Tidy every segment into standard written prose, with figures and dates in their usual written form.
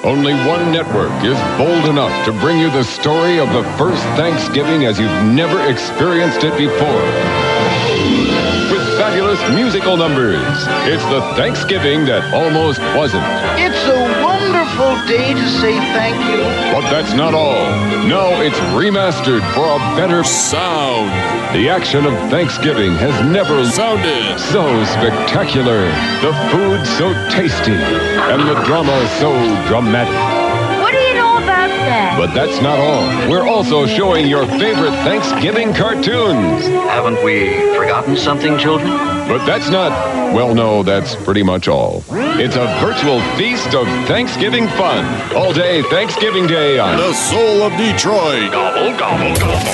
Only one network is bold enough to bring you the story of the first Thanksgiving as you've never experienced it before. With fabulous musical numbers, it's the Thanksgiving that almost wasn't. It's a wonderful day to say thank you. But that's not all. Now it's remastered for a better sound. The action of Thanksgiving has never sounded so spectacular. The food so tasty, and the drama so dramatic. What do you know about that? But that's not all. We're also showing your favorite Thanksgiving cartoons. Haven't we forgotten something, children? But that's not, well, no, that's pretty much all. It's a virtual feast of Thanksgiving fun. All day Thanksgiving Day on The Soul of Detroit. Gobble, gobble, gobble.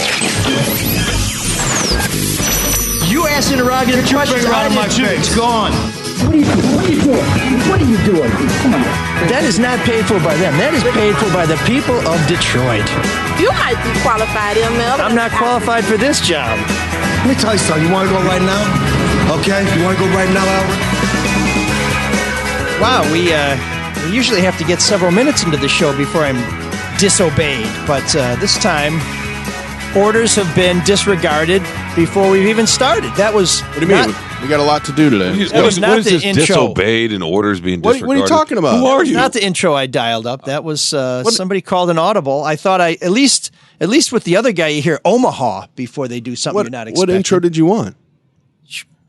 You asked interrogative questions. out of my face. It's gone. What are you doing? What are you doing? Come on. That is not paid for by them. That is paid for by the people of Detroit. You might be qualified, ML. I'm not qualified for this job. Let me tell you something. You want to go right now? Okay? You want to go right now, Albert? Wow, we usually have to get several minutes into the show before I'm disobeyed, but this time orders have been disregarded before we've even started. That was What do you mean? We got a lot to do today. That was not what is the this intro. disobeyed and orders being What disregarded? are you talking about? Who are you? Not the intro I dialed up. That was somebody called an audible. I thought at least with the other guy you hear Omaha before they do something you're not expecting. What intro did you want?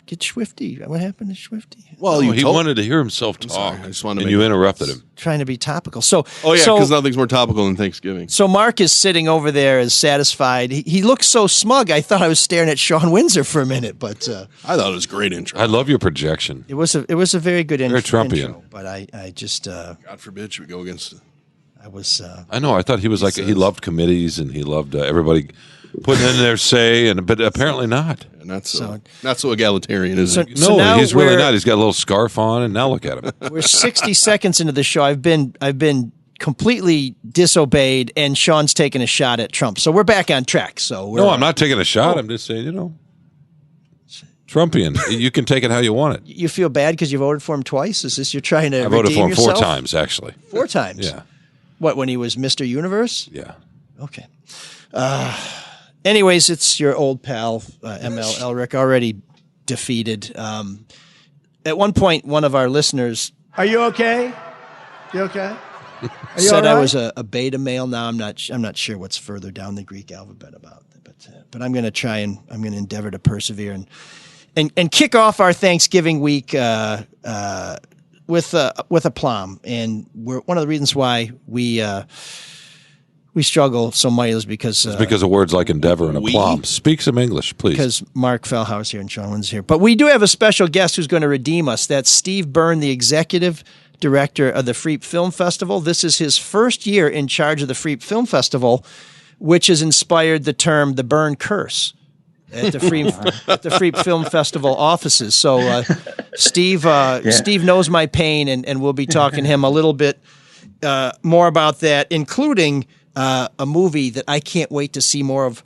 Get Swifty. What happened to Swifty? Well, he wanted to hear himself talk, sorry, I just wanted to and make you it- interrupted him. Trying to be topical. So because nothing's more topical than Thanksgiving. So Mark is sitting over there as satisfied. He looks so smug. I thought I was staring at Sean Windsor for a minute, but I thought it was a great intro. I love your projection. it was a very good Very Trumpian. intro. But I just God forbid should we go against. I was I know. I thought he was like he loved committees and he loved everybody putting in their say, but apparently not. And not so egalitarian, is it? So No, now he's really we're- not. He's got a little scarf on, and now look at him. we're 60 seconds into the show. I've been completely disobeyed, and Sean's taking a shot at Trump. So we're back on track. So No, I'm not taking a shot. I'm just saying, Trumpian. You can take it how you want it. You feel bad because you voted for him twice? Is this you're trying to I voted redeem for him yourself? 4 times, actually. 4 times. Yeah. What, when he was Mr. Universe? Yeah. Okay. Anyways, it's your old pal, ML Elric, already defeated. At one point, one of our listeners Are you okay? You okay? said I was a beta male. Now I'm not sure what's further down the Greek alphabet about that, but I'm going to endeavor to persevere and kick off our Thanksgiving week with aplomb. And one of the reasons why we struggle so much is because Because of words like endeavor and aplomb. Speak some English, please. because Mark Fellhaus here and Sean Wynn's here. But we do have a special guest who's going to redeem us. That's Steve Byrne, the executive director of the Freep Film Festival. This is his first year in charge of the Freep Film Festival, which has inspired the term the Byrne Curse at the Freep Film Festival offices. So Steve knows my pain, and we'll be talking to him a little bit more about that, including a movie that I can't wait to see more of.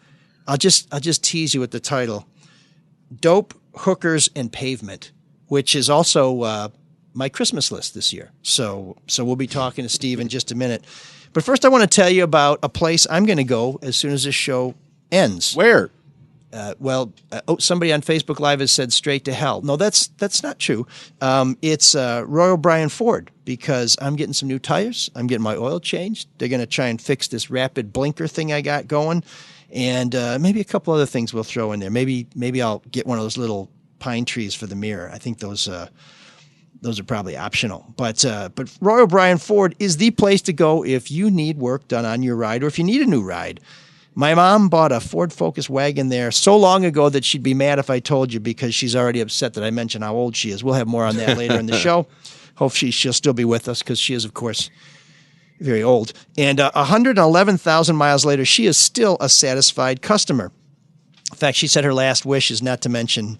I'll just tease you with the title: Dope, Hookers, and Pavement, which is also my Christmas list this year. So we'll be talking to Steve in just a minute. But first, I want to tell you about a place I'm going to go as soon as this show ends. Where? Somebody on Facebook Live has said straight to hell. No, that's not true. It's Roy O'Brien Ford, because I'm getting some new tires. I'm getting my oil changed. They're going to try and fix this rapid blinker thing I got going, and maybe a couple other things we'll throw in there. Maybe I'll get one of those little pine trees for the mirror. I think those are probably optional. But Roy O'Brien Ford is the place to go if you need work done on your ride or if you need a new ride. My mom bought a Ford Focus wagon there so long ago that she'd be mad if I told you, because she's already upset that I mentioned how old she is. We'll have more on that later in the show. Hopefully she'll still be with us, because she is, of course, very old. And 111,000 miles later, she is still a satisfied customer. In fact, she said her last wish is not to mention,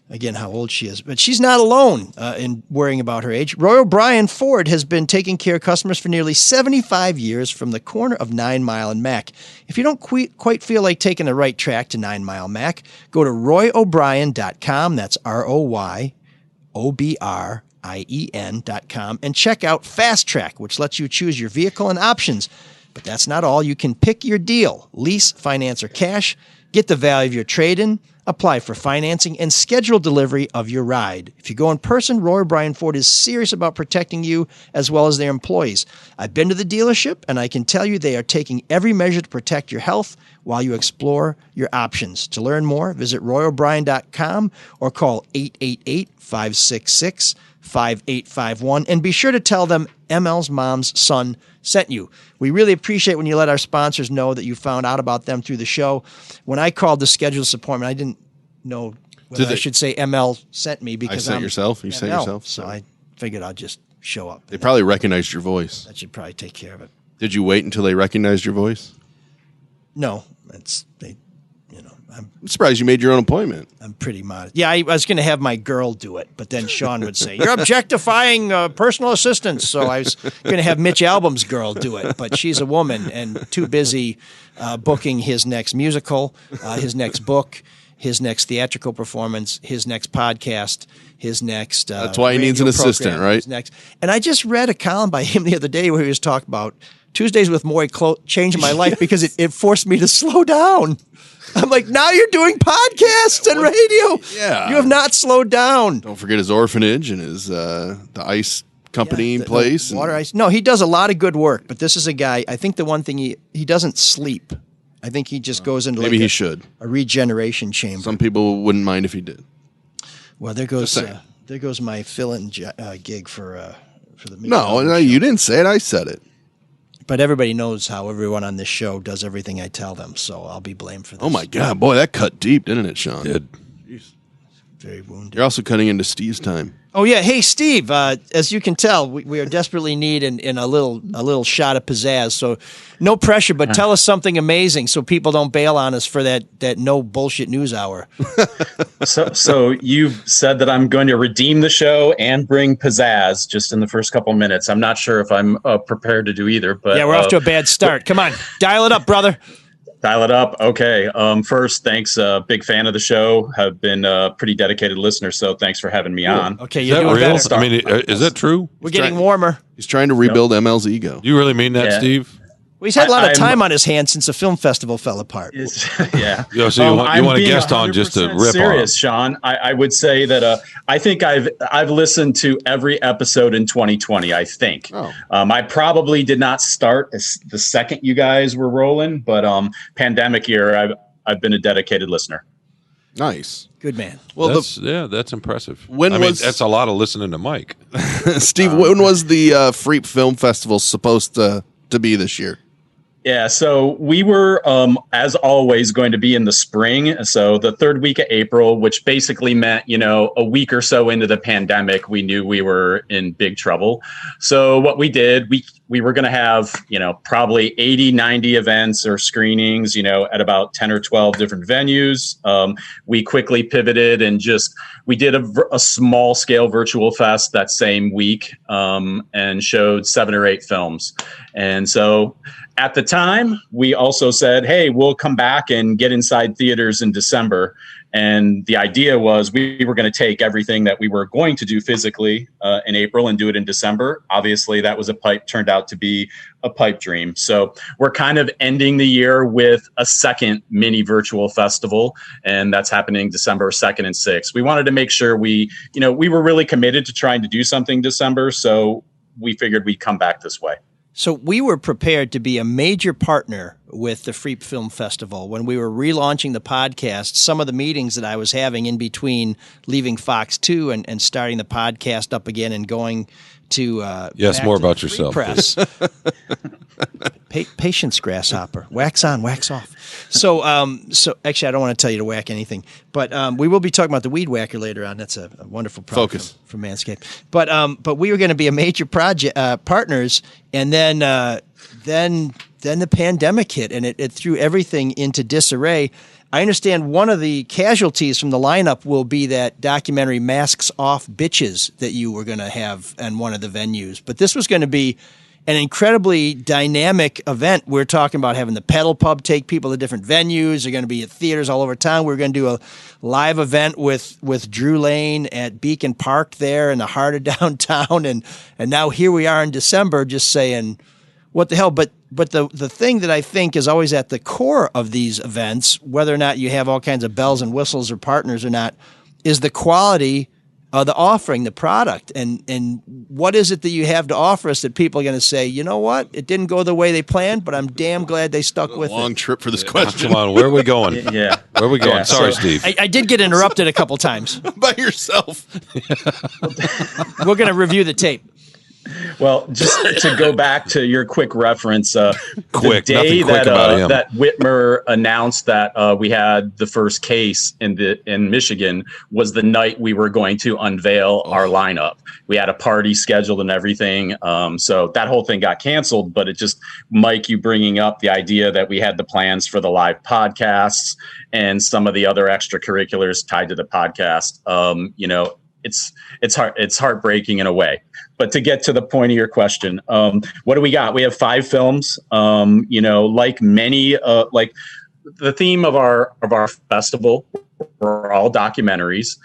again, how old she is. But she's not alone in worrying about her age. Roy O'Brien Ford has been taking care of customers for nearly 75 years from the corner of 9 Mile and Mac. If you don't quite feel like taking the right track to 9 Mile Mac, go to royobrien.com. That's ROYOBRIEN.com. FastTrackIen.com, and check out Fast Track, which lets you choose your vehicle and options. But that's not all. You can pick your deal, lease, finance, or cash, get the value of your trade-in, apply for financing, and schedule delivery of your ride. If you go in person, Roy O'Brien Ford is serious about protecting you as well as their employees. I've been to the dealership, and I can tell you they are taking every measure to protect your health while you explore your options. To learn more, visit royobrien.com or call 888-566-5851, and be sure to tell them ML's mom's son sent you. We really appreciate when you let our sponsors know that you found out about them through the show. When I called to schedule this appointment, I didn't know whether I should say ML sent me because I'm yourself. You sent yourself. So I figured I'd just show up. They probably recognized your voice. That should probably take care of it. Did you wait until they recognized your voice? No, I'm surprised you made your own appointment. I'm pretty modest. Yeah, I was going to have my girl do it, but then Sean would say, "You're objectifying personal assistants." So I was going to have Mitch Albom's girl do it, but she's a woman and too busy booking his next musical, his next book, his next theatrical performance, his next podcast, his next. That's why he needs an assistant, right? And I just read a column by him the other day where he was talking about Tuesdays with Maury changed my life because it forced me to slow down. I'm like, now you're doing podcasts and radio. Yeah. You have not slowed down. Don't forget his orphanage and his the ice company place. Water ice. No, he does a lot of good work, but this is a guy, I think the one thing he doesn't sleep. I think he just goes into maybe he should. A regeneration chamber. Some people wouldn't mind if he did. Well, there goes my fill-in gig for the meeting. No, you didn't say it. I said it. But everybody knows how everyone on this show does everything I tell them, so I'll be blamed for this. Oh, my God. Boy, that cut deep, didn't it, Sean? It did. Very wounded. You're also cutting into Steve's time. Oh, yeah. Hey, Steve, as you can tell, we are desperately in a little shot of pizzazz. So no pressure, but tell us something amazing so people don't bail on us for that no bullshit news hour. So you've said that I'm going to redeem the show and bring pizzazz just in the first couple minutes. I'm not sure if I'm prepared to do either. But yeah, we're off to a bad start. Come on, dial it up, brother. Dial it up. Okay. First, thanks. Big fan of the show. Have been a pretty dedicated listener. So thanks for having me on. Okay, you're doing real? better. I mean, is that true? We're getting warmer. He's trying to rebuild ML's ego. You really mean that, Steve? Well, he's had a lot of time on his hands since the film festival fell apart. Yeah. So you want a guest on just to rip serious, on Sean. I would say that I think I've listened to every episode in 2020. I think. I probably did not start the second you guys were rolling, but pandemic year, I've been a dedicated listener. Nice. Good man. Well, that's impressive. That's a lot of listening to Mike. Steve, when was the Freep Film Festival supposed to be this year? Yeah, so we were, as always, going to be in the spring. So the third week of April, which basically meant, a week or so into the pandemic, we knew we were in big trouble. So what we did, we were going to have, probably 80, 90 events or screenings, at about 10 or 12 different venues. We quickly pivoted and we did a small scale virtual fest that same week and showed 7 or 8 films. And so at the time, we also said, hey, we'll come back and get inside theaters in December. And the idea was we were going to take everything that we were going to do physically in April and do it in December. Obviously, that was turned out to be a pipe dream. So we're kind of ending the year with a second mini virtual festival, and that's happening December 2nd and 6th. We wanted to make sure we were really committed to trying to do something December, so we figured we'd come back this way. So we were prepared to be a major partner with the Freep Film Festival when we were relaunching the podcast. Some of the meetings that I was having in between leaving Fox 2 and starting the podcast up again and going to yes, more about yourself. Press. Patience, grasshopper. Wax on, wax off. So actually, I don't want to tell you to whack anything, but we will be talking about the Weed Whacker later on. That's a wonderful product from Manscaped. But we were going to be a major project partners, and then the pandemic hit, and it threw everything into disarray. I understand one of the casualties from the lineup will be that documentary Masks Off Bitches that you were going to have in one of the venues. But this was going to be an incredibly dynamic event. We're talking about having the Pedal Pub take people to different venues. They're going to be at theaters all over town. We're going to do a live event with Drew Lane at Beacon Park there in the heart of downtown. And now here we are in December just saying, what the hell? But the thing that I think is always at the core of these events, whether or not you have all kinds of bells and whistles or partners or not, is the quality of the offering, the product. And what is it that you have to offer us that people are going to say, you know what? It didn't go the way they planned, but I'm damn glad they stuck with it. Long trip for this question. Come on, where are we going? Yeah. Where are we going? Yeah, Sorry, so- Steve. I did get interrupted a couple times. By yourself. We're going to review the tape. Well, just to go back to your quick reference, Quick, the nothing day quick about him. that Whitmer announced that we had the first case in Michigan was the night we were going to unveil our lineup. We had a party scheduled and everything, so that whole thing got canceled. But it just, Mike, you bringing up the idea that we had the plans for the live podcasts and some of the other extracurriculars tied to the podcast. It's heartbreaking in a way. But to get to the point of your question, what do we got? We have 5 films. Like many, like the theme of our festival, we're all documentaries.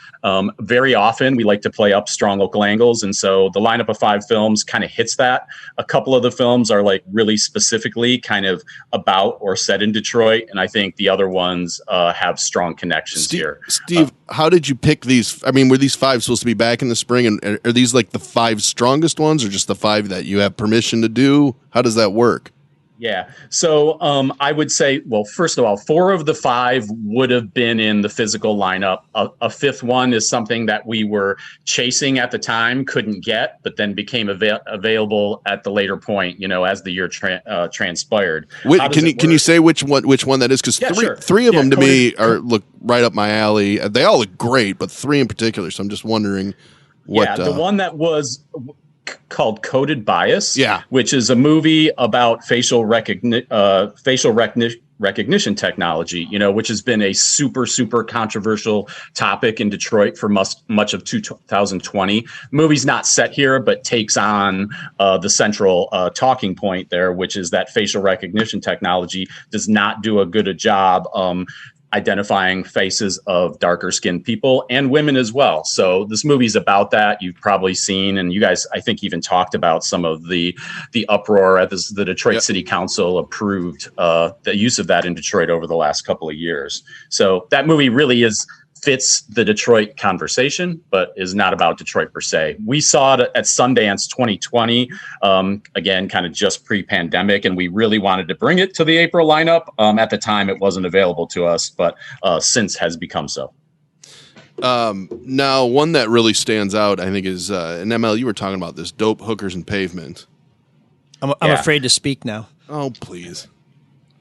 Very often we like to play up strong local angles. And so the lineup of 5 films kind of hits that. A couple of the films are like really specifically kind of about or set in Detroit. And I think the other ones have strong connections here. Steve, how did you pick these? I mean, were these 5 supposed to be back in the spring? And are these like the 5 strongest ones or just the 5 that you have permission to do? How does that work? Yeah. So I would say, well, first of all, 4 of the 5 would have been in the physical lineup. A 5th one is something that we were chasing at the time, couldn't get, but then became available at the later point, as the year transpired. Can you say which one that is? Because three of them to me look right up my alley. They all look great, but 3 in particular. So I'm just wondering what. Yeah, the one that was called Coded Bias, which is a movie about facial recognition technology, which has been a super, super controversial topic in Detroit for much of 2020. The movie's not set here, but takes on the central talking point there, which is that facial recognition technology does not do a good job identifying faces of darker skinned people and women as well. So this movie's about that. You've probably seen, and you guys, I think, even talked about some of the uproar at the Detroit City Council approved the use of that in Detroit over the last couple of years. So that movie really fits the Detroit conversation, but is not about Detroit per se. We saw it at Sundance 2020, again, kind of just pre-pandemic, and we really wanted to bring it to the April lineup. At the time, it wasn't available to us, but since has become so. Now, one that really stands out, I think, is, and ML, you were talking about this, Dope Hookers and Pavement. I'm afraid to speak now. Oh, please.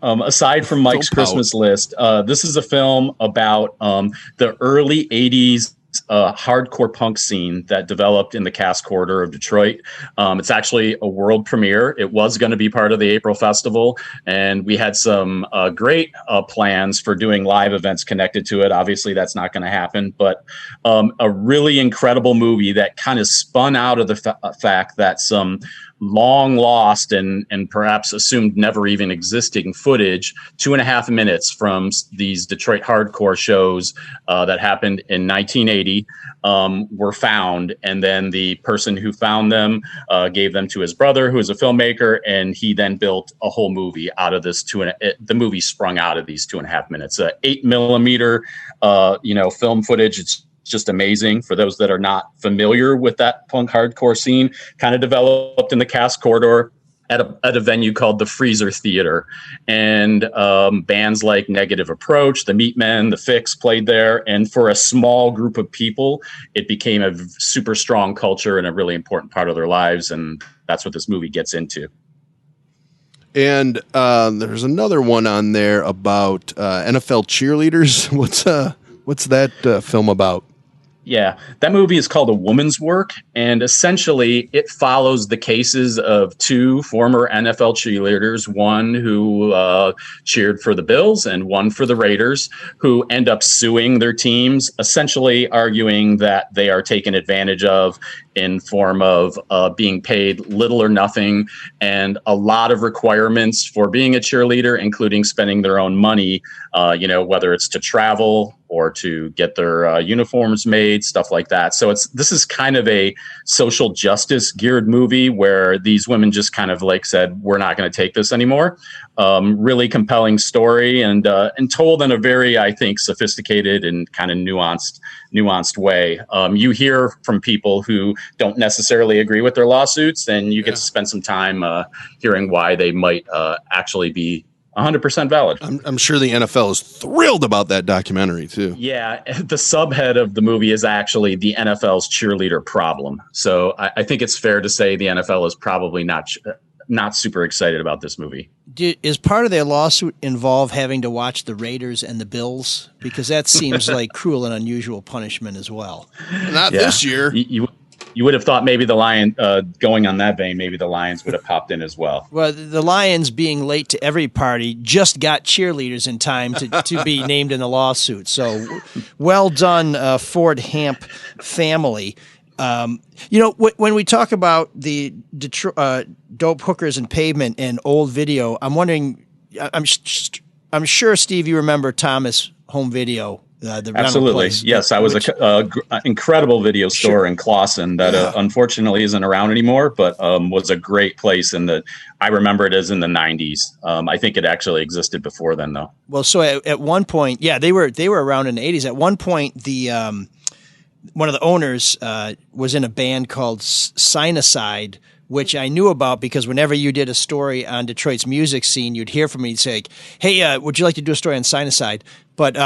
Aside from Mike's Christmas list, this is a film about the early 80s hardcore punk scene that developed in the Cass Corridor of Detroit. It's actually a world premiere. It was going to be part of the April Festival, and we had some great plans for doing live events connected to it. Obviously, that's not going to happen, but a really incredible movie that kind of spun out of the fact that some long lost and perhaps assumed never even existing footage, 2.5 minutes from these Detroit hardcore shows that happened in 1980 were found. And then the person who found them gave them to his brother, who is a filmmaker, and he then built a whole movie out of this. The movie sprung out of these 2.5 minutes. 8 millimeter, film footage. It's just amazing. For those that are not familiar with that punk hardcore scene, kind of developed in the Cass Corridor at a venue called the Freezer Theater, and bands like Negative Approach, the Meatmen, the Fix played there. And for a small group of people, it became a super strong culture and a really important part of their lives. And that's what this movie gets into. And there's another one on there about NFL cheerleaders. What's that film about? Yeah, that movie is called A Woman's Work, and essentially it follows the cases of 2 former NFL cheerleaders, one who cheered for the Bills and one for the Raiders, who end up suing their teams, essentially arguing that they are taken advantage of in form of being paid little or nothing, and a lot of requirements for being a cheerleader, including spending their own money, whether it's to travel or to get their uniforms made, stuff like that. So this is kind of a social justice geared movie where these women just kind of like said, we're not going to take this anymore. Really compelling story and told in a very, I think, sophisticated and kind of nuanced way. You hear from people who don't necessarily agree with their lawsuits, and you get to spend some time hearing why they might actually be 100% valid. I'm sure the NFL is thrilled about that documentary too. Yeah, the subhead of the movie is actually the NFL's cheerleader problem. So I think it's fair to say the NFL is probably not super excited about this movie. Is part of their lawsuit involve having to watch the Raiders and the Bills? Because that seems like cruel and unusual punishment as well. Not this year. You would have thought maybe the Lions, going on that vein, maybe the Lions would have popped in as well. Well, the Lions, being late to every party, just got cheerleaders in time to be named in the lawsuit. So well done, Ford Hamp family. When we talk about the dope hookers and pavement and old video, I'm wondering, I'm sure, Steve, you remember Thomas Home Video. Absolutely. Yes, I was an incredible video store in Clawson that unfortunately isn't around anymore, but was a great place. I remember it as in the 90s. I think it actually existed before then, though. Well, so at one point, they were around in the 80s. At one point, the one of the owners was in a band called Sinocide, which I knew about because whenever you did a story on Detroit's music scene, you'd hear from me and say, hey, would you like to do a story on Sinocide? But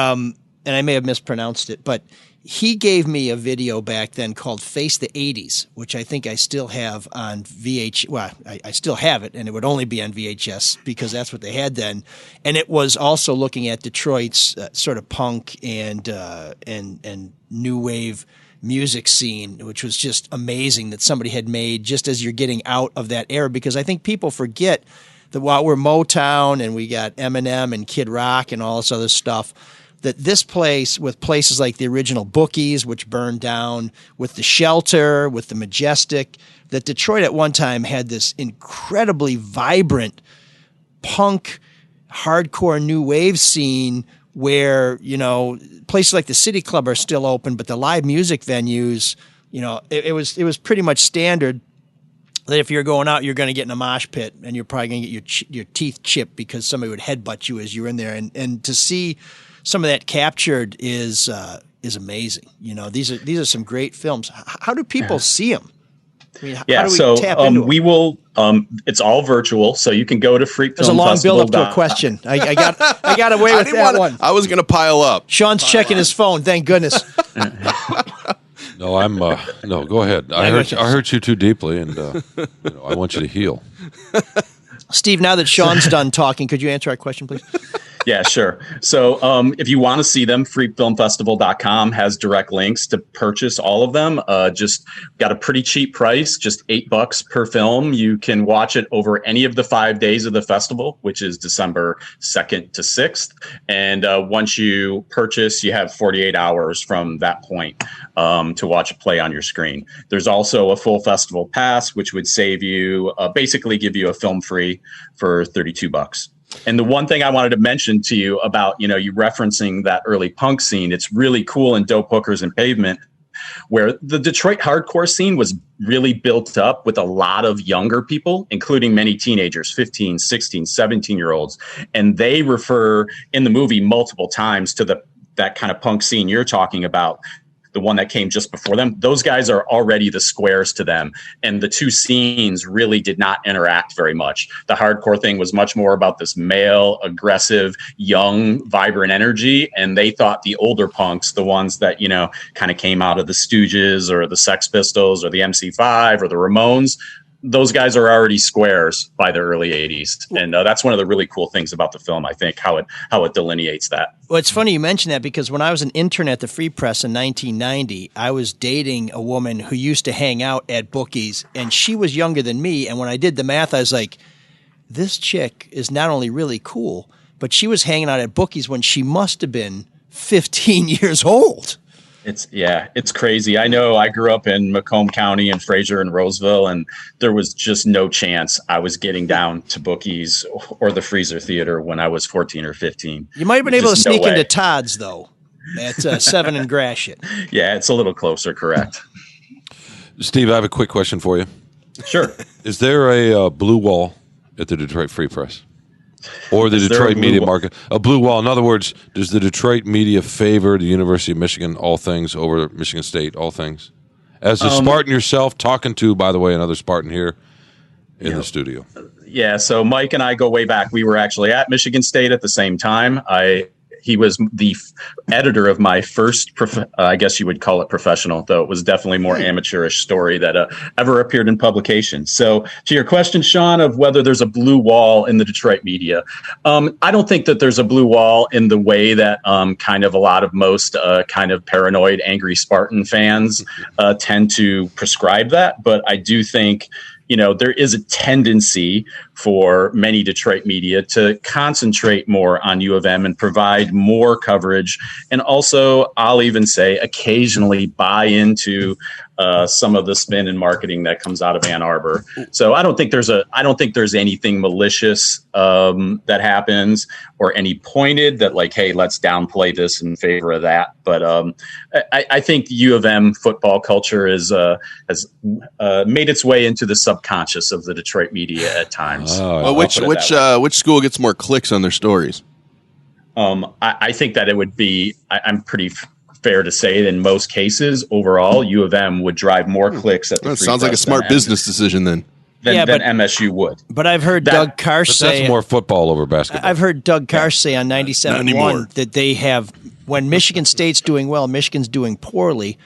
and I may have mispronounced it, but he gave me a video back then called Face the 80s, which I think I still have on VH. Well, I still have it, and it would only be on VHS because that's what they had then. And it was also looking at Detroit's sort of punk and new wave music scene, which was just amazing that somebody had made just as you're getting out of that era, because I think people forget that while we're Motown and we got Eminem and Kid Rock and all this other stuff, that this place, with places like the original Bookies, which burned down, with the Shelter, with the Majestic, that Detroit at one time had this incredibly vibrant punk, hardcore new wave scene where, places like the City Club are still open, but the live music venues, it was pretty much standard that if you're going out, you're going to get in a mosh pit and you're probably going to get your teeth chipped because somebody would headbutt you as you're in there. And to see some of that captured is amazing. These are some great films. How do people see them? I mean, how do we tap into we will. It's all virtual, so you can go to Freak There's Film a long Festival. build up to a question. I got away with that one. I was going to pile up. Sean's checking his phone. Thank goodness. No, no. Go ahead. I hurt you too deeply, and I want you to heal. Steve, now that Sean's done talking, could you answer our question, please? Yeah, sure. So if you want to see them, freakfilmfestival.com has direct links to purchase all of them. Just got a pretty cheap price, just $8 per film. You can watch it over any of the 5 days of the festival, which is December 2nd to 6th. And once you purchase, you have 48 hours from that point to watch a play on your screen. There's also a full festival pass, which would save you, basically give you a film free for $32. And the one thing I wanted to mention to you about, you referencing that early punk scene, it's really cool in Dope Hookers and Pavement, where the Detroit hardcore scene was really built up with a lot of younger people, including many teenagers, 15, 16, 17-year-olds. And they refer in the movie multiple times to that kind of punk scene you're talking about, the one that came just before them. Those guys are already the squares to them. And the two scenes really did not interact very much. The hardcore thing was much more about this male, aggressive, young, vibrant energy. And they thought the older punks, the ones that, kind of came out of the Stooges or the Sex Pistols or the MC5 or the Ramones, those guys are already squares by the early 80s. And that's one of the really cool things about the film, I think, how it delineates that. Well, it's funny you mention that because when I was an intern at the Free Press in 1990, I was dating a woman who used to hang out at Bookies, and she was younger than me. And when I did the math, I was like, this chick is not only really cool, but she was hanging out at Bookies when she must have been 15 years old. It's crazy. I know I grew up in Macomb County and Fraser and Roseville, and there was just no chance I was getting down to Bookies or the Freezer Theater when I was 14 or 15. You might have been able to Just no sneak way. into Todd's, though, at 7 and Gratiot. Yeah, it's a little closer, correct. Steve, I have a quick question for you. Sure. Is there a blue wall at the Detroit Free Press? Or the Is there a Detroit blue media wall? market? A blue wall. In other words, does the Detroit media favor the University of Michigan, all things, over Michigan State, all things? As a Spartan yourself, talking to, by the way, another Spartan here in the studio. Yeah, so Mike and I go way back. We were actually at Michigan State at the same time. He was the editor of my first, I guess you would call it professional, though it was definitely more amateurish story that ever appeared in publication. So to your question, Sean, of whether there's a blue wall in the Detroit media, I don't think that there's a blue wall in the way that kind of a lot of most kind of paranoid, angry Spartan fans tend to prescribe that. But I do think there is a tendency for many Detroit media to concentrate more on U of M and provide more coverage. And also, I'll even say occasionally buy into some of the spin and marketing that comes out of Ann Arbor. So I don't think there's anything malicious that happens or any pointed that like, hey, let's downplay this in favor of that. But I think U of M football culture has made its way into the subconscious of the Detroit media at times. Well, which school gets more clicks on their stories? I think that it would be. I'm pretty fair to say that in most cases, overall, U of M would drive more clicks at the. That Free sounds like a Press smart than business decision then. Than MSU would. But I've heard Doug Karsh say that's more football over basketball. I've heard Doug Karsh say on 97.1 that they have, when Michigan State's doing well, Michigan's doing poorly,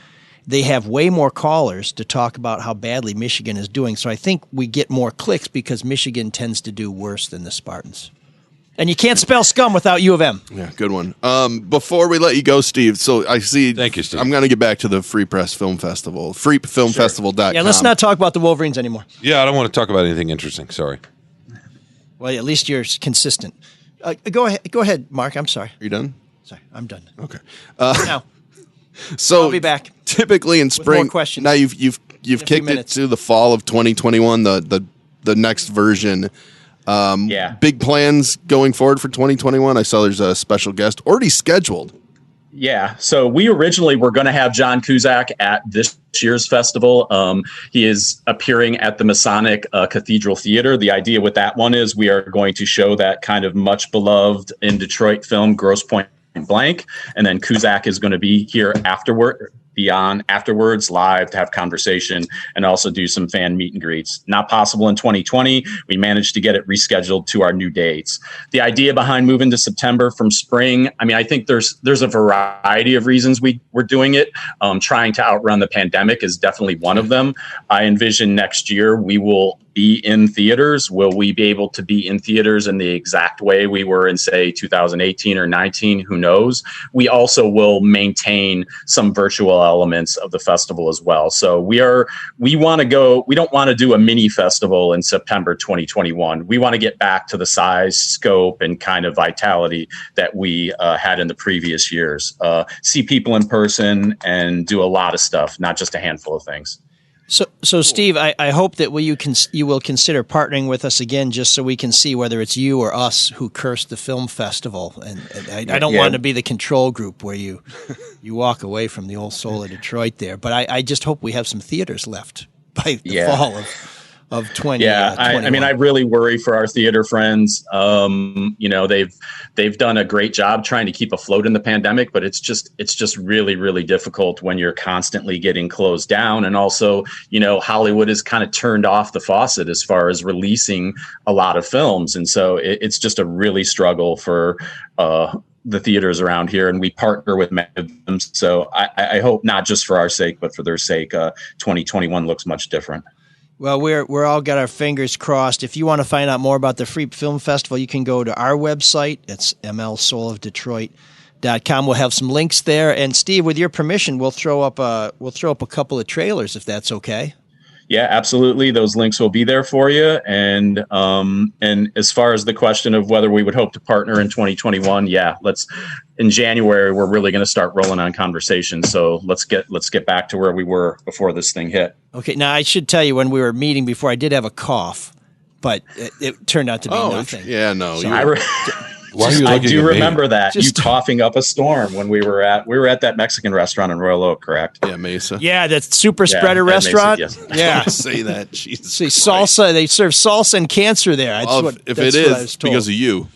they have way more callers to talk about how badly Michigan is doing. So I think we get more clicks because Michigan tends to do worse than the Spartans. And you can't spell scum without U of M. Yeah, good one. Before we let you go, Steve, so I see. Thank you, Steve. I'm going to get back to the Free Press Film Festival, freepfilmfestival.com. Yeah, let's not talk about the Wolverines anymore. Yeah, I don't want to talk about anything interesting. Sorry. Well, at least you're consistent. Go ahead, Mark. I'm sorry. Are you done? Sorry, I'm done. Okay. Now, So I'll be back. Typically in spring, more questions now you've kicked it minutes. to the fall of 2021, the next version. Big plans going forward for 2021. I saw there's a special guest already scheduled. Yeah. So we originally were going to have John Cusack at this year's festival. He is appearing at the Masonic Cathedral Theater. The idea with that one is we are going to show that kind of much beloved in Detroit film, Grosse Pointe Blank. And then Cusack is going to be here afterwards live to have conversation and also do some fan meet and greets. Not possible in 2020. We managed to get it rescheduled to our new dates. The idea behind moving to September from spring, I mean, I think there's a variety of reasons we're doing it. Trying to outrun the pandemic is definitely one of them. I envision next year we will be in theaters. Will we be able to be in theaters in the exact way we were in, say, 2018 or 19? Who knows? We also will maintain some virtual elements of the festival as well. So we want to go, we don't want to do a mini festival in September 2021. We want to get back to the size, scope, and kind of vitality that we had in the previous years. See people in person and do a lot of stuff, not just a handful of things. So Steve, I hope that you will consider partnering with us again, just so we can see whether it's you or us who cursed the film festival. And I don't want to be the control group where you walk away from the old soul of Detroit there. But I just hope we have some theaters left by the fall of 20. Yeah, I mean, I really worry for our theater friends. They've done a great job trying to keep afloat in the pandemic, but it's just really, really difficult when you're constantly getting closed down. And also, Hollywood has kind of turned off the faucet as far as releasing a lot of films. And so it's just a really struggle for the theaters around here, and we partner with many of them. So I hope not just for our sake, but for their sake, 2021 looks much different. Well, we're all got our fingers crossed. If you want to find out more about the Free Film Festival, you can go to our website. It's mlsoulofdetroit.com. We'll have some links there. And Steve, with your permission, we'll throw up a couple of trailers if that's okay. Yeah, absolutely. Those links will be there for you. And as far as the question of whether we would hope to partner in 2021, in January, we're really going to start rolling on conversations. So let's get back to where we were before this thing hit. Okay. Now I should tell you, when we were meeting before, I did have a cough, but it turned out to be nothing. Yeah, no. So I do remember that you coughing up a storm when we were at that Mexican restaurant in Royal Oak, correct? Yeah, Mesa. Yeah, that super spreader restaurant. Mesa, yes. Yeah, say that. Jesus See, salsa. They serve salsa and cancer there. If it is because of you,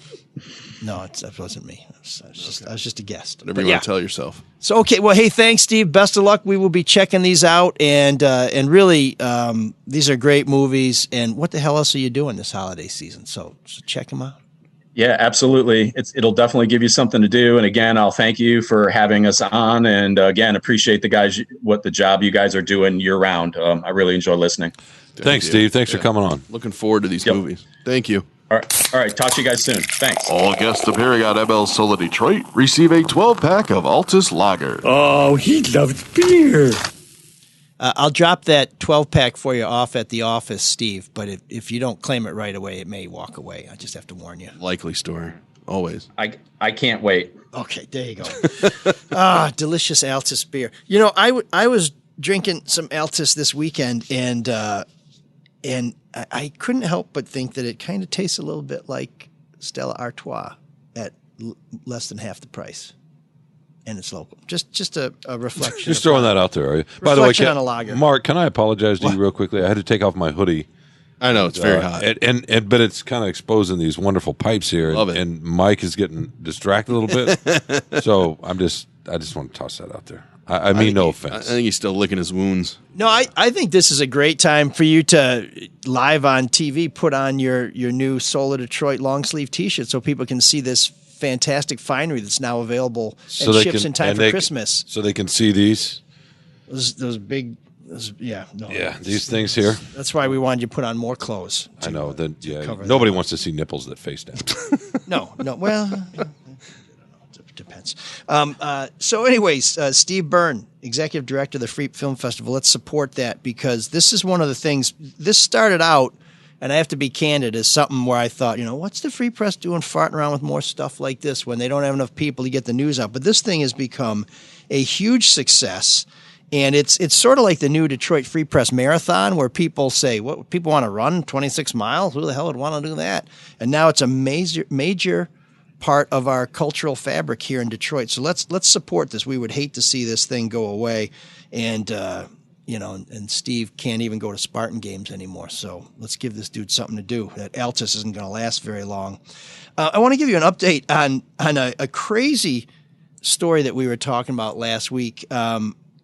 no, that wasn't me. I was just a guest. Whatever you want to tell yourself. So okay, well, hey, thanks, Steve. Best of luck. We will be checking these out, and really, these are great movies. And what the hell else are you doing this holiday season? So check them out. Yeah, absolutely. It'll definitely give you something to do. And again, I'll thank you for having us on. And again, appreciate the job you guys are doing year round. I really enjoy listening. Thanks, Steve. Thanks for coming on. Looking forward to these movies. Thank you. All right. Talk to you guys soon. Thanks. All guests appearing on ML Sola Detroit receive a 12-pack of Altus Lager. Oh, he loves beer. I'll drop that 12-pack for you off at the office, Steve, but if you don't claim it right away, it may walk away. I just have to warn you. Likely story. Always. I can't wait. Okay, there you go. Delicious Altus beer. You know, I was drinking some Altus this weekend, and I couldn't help but think that it kind of tastes a little bit like Stella Artois at less than half the price. And it's local. Just a reflection. Just throwing that out there, are you? By the way, on a lager. Mark, can I apologize to you real quickly? I had to take off my hoodie. I know it's very hot, but it's kind of exposing these wonderful pipes here. Love it. And Mike is getting distracted a little bit. So I just want to toss that out there. I mean, no offense. I think he's still licking his wounds. No, I think this is a great time for you to live on TV put on your new Solar Detroit long sleeve T-shirt so people can see this fantastic finery that's now available and ships in time for Christmas. So they can see these? Those big, these things here. That's why we wanted you to put on more clothes. I know. Nobody wants to see nipples that face down. No, well, it depends. So anyways, Steve Byrne, Executive Director of the Free Film Festival, let's support that because this is one of the things, this started out, and I have to be candid, as something where I thought, what's the Free Press doing farting around with more stuff like this when they don't have enough people to get the news out? But this thing has become a huge success, and it's sort of like the new Detroit Free Press Marathon where people say, what, people want to run 26 miles? Who the hell would want to do that? And now it's a major part of our cultural fabric here in Detroit. So let's support this. We would hate to see this thing go away, and and Steve can't even go to Spartan games anymore. So let's give this dude something to do. That Altus isn't going to last very long. I want to give you an update on a crazy story that we were talking about last week.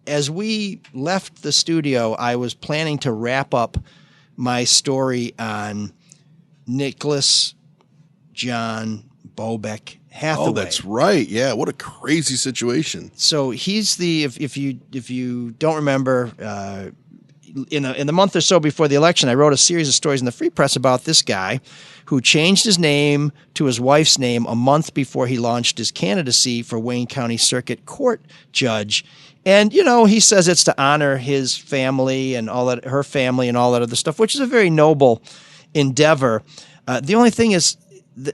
As we left the studio, I was planning to wrap up my story on Nicholas John Bobeck Hathaway. Oh, that's right. Yeah, what a crazy situation. So he's the if you don't remember, in the month or so before the election, I wrote a series of stories in the Free Press about this guy who changed his name to his wife's name a month before he launched his candidacy for Wayne County Circuit Court judge. And he says it's to honor his family and all that, her family and all that other stuff, which is a very noble endeavor. The only thing is,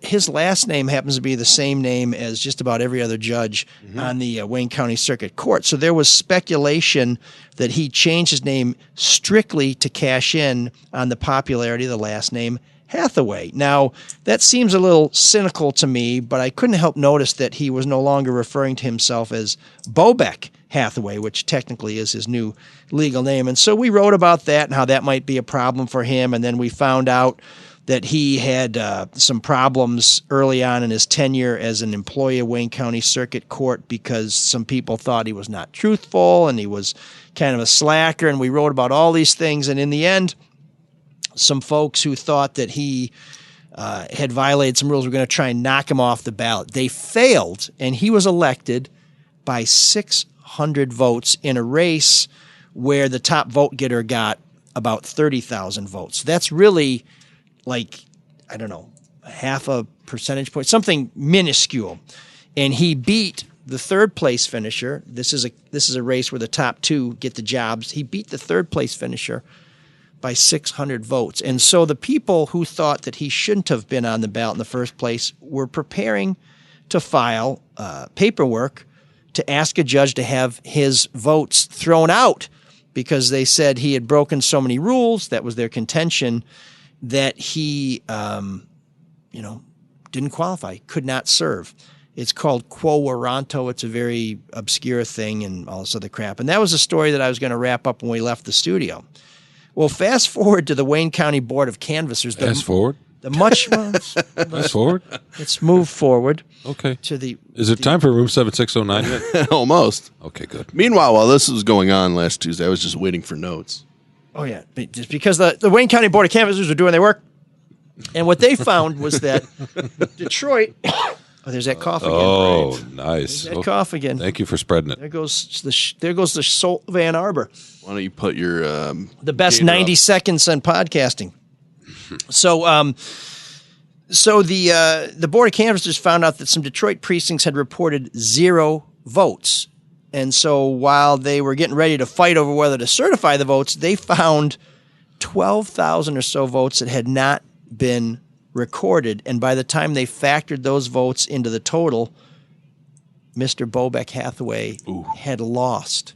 his last name happens to be the same name as just about every other judge on the Wayne County Circuit Court. So there was speculation that he changed his name strictly to cash in on the popularity of the last name Hathaway. Now, that seems a little cynical to me, but I couldn't help notice that he was no longer referring to himself as Bobeck Hathaway, which technically is his new legal name. And so we wrote about that and how that might be a problem for him. And then we found out that he had some problems early on in his tenure as an employee of Wayne County Circuit Court because some people thought he was not truthful and he was kind of a slacker. And we wrote about all these things. And in the end, some folks who thought that he had violated some rules were going to try and knock him off the ballot. They failed, and he was elected by 600 votes in a race where the top vote getter got about 30,000 votes. That's really half a percentage point, something minuscule. And he beat the third place finisher. This is a race where the top two get the jobs. He beat the third place finisher by 600 votes. And so the people who thought that he shouldn't have been on the ballot in the first place were preparing to file paperwork to ask a judge to have his votes thrown out because they said he had broken so many rules. That was their contention, that he, didn't qualify, could not serve. It's called quo warranto. It's a very obscure thing and all this other crap. And that was a story that I was going to wrap up when we left the studio. Well, fast forward to the Wayne County Board of Canvassers. Fast forward? Fast forward? Let's move forward. Okay. To the. Is it time for room 7609 yet? Almost. Okay, good. Meanwhile, while this was going on last Tuesday, I was just waiting for notes. Oh, yeah. Just because the Wayne County Board of Canvassers were doing their work. And what they found was that Detroit. Oh, there's that cough again. Oh, Brian. nice. There's that cough again. Thank you for spreading it. There goes the Salt of Ann Arbor. Why don't you put your the best 90 seconds on podcasting? So the Board of Canvassers found out that some Detroit precincts had reported 0 votes. And so while they were getting ready to fight over whether to certify the votes, they found 12,000 or so votes that had not been recorded. And by the time they factored those votes into the total, Mr. Bobeck Hathaway had lost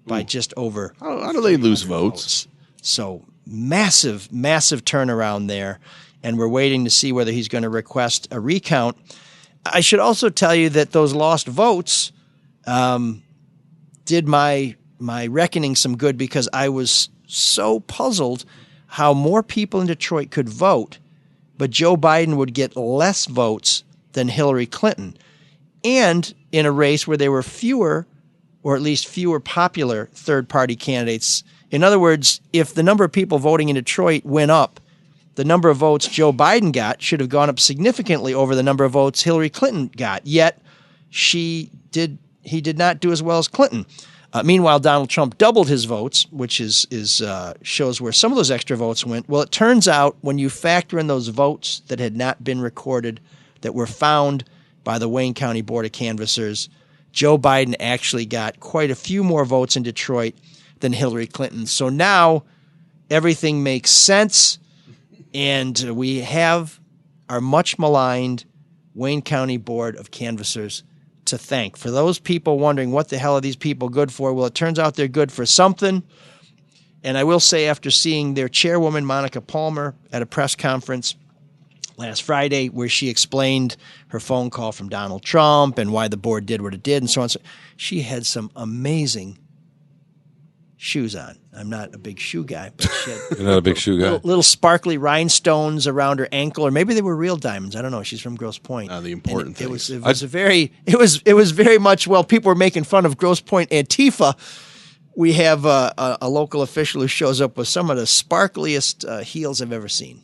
by just over. How do they lose votes? So massive turnaround there. And we're waiting to see whether he's going to request a recount. I should also tell you that those lost votes did my reckoning some good, because I was so puzzled how more people in Detroit could vote, but Joe Biden would get less votes than Hillary Clinton. And in a race where there were fewer, or at least fewer popular third-party candidates. In other words, if the number of people voting in Detroit went up, the number of votes Joe Biden got should have gone up significantly over the number of votes Hillary Clinton got. Yet he did not do as well as Clinton. Meanwhile, Donald Trump doubled his votes, which shows where some of those extra votes went. Well, it turns out when you factor in those votes that had not been recorded, that were found by the Wayne County Board of Canvassers, Joe Biden actually got quite a few more votes in Detroit than Hillary Clinton. So now everything makes sense, and we have our much maligned Wayne County Board of Canvassers to thank. For those people wondering what the hell are these people good for, well, it turns out they're good for something. And I will say, after seeing their chairwoman, Monica Palmer, at a press conference last Friday where she explained her phone call from Donald Trump and why the board did what it did and so on, she had some amazing shoes on. I'm not a big shoe guy, but she had You're not a big shoe guy? little sparkly rhinestones around her ankle, or maybe they were real diamonds. I don't know. She's from Grosse Pointe. The important thing. It was very much, well, people were making fun of Grosse Pointe Antifa. We have a local official who shows up with some of the sparkliest heels I've ever seen.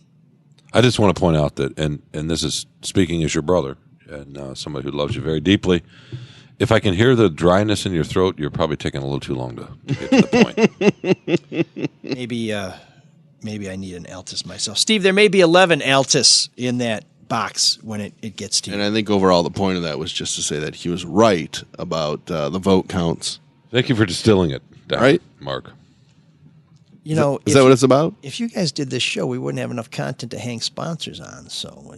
I just want to point out that, and this is speaking as your brother and somebody who loves you very deeply, if I can hear the dryness in your throat, you're probably taking a little too long to get to the point. Maybe I need an Altus myself. Steve, there may be 11 Altus in that box when it gets to you. And I think overall the point of that was just to say that he was right about the vote counts. Thank you for distilling it down, right, Mark. You know, is that what it's about? If you guys did this show, we wouldn't have enough content to hang sponsors on. So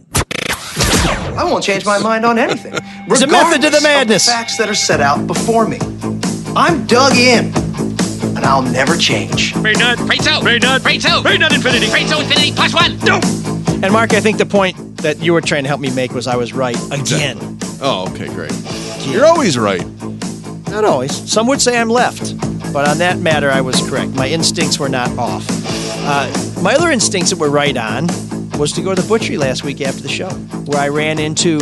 I won't change my mind on anything. There's a method to the madness. Of the facts that are set out before me. I'm dug in, and I'll never change. Infinity plus 1. No. And Mark, I think the point that you were trying to help me make was I was right again. Oh, okay, great. You're always right. Not always. Some would say I'm left, but on that matter, I was correct. My instincts were not off. My other instincts that were right on was to go to the butchery last week after the show, where I ran into,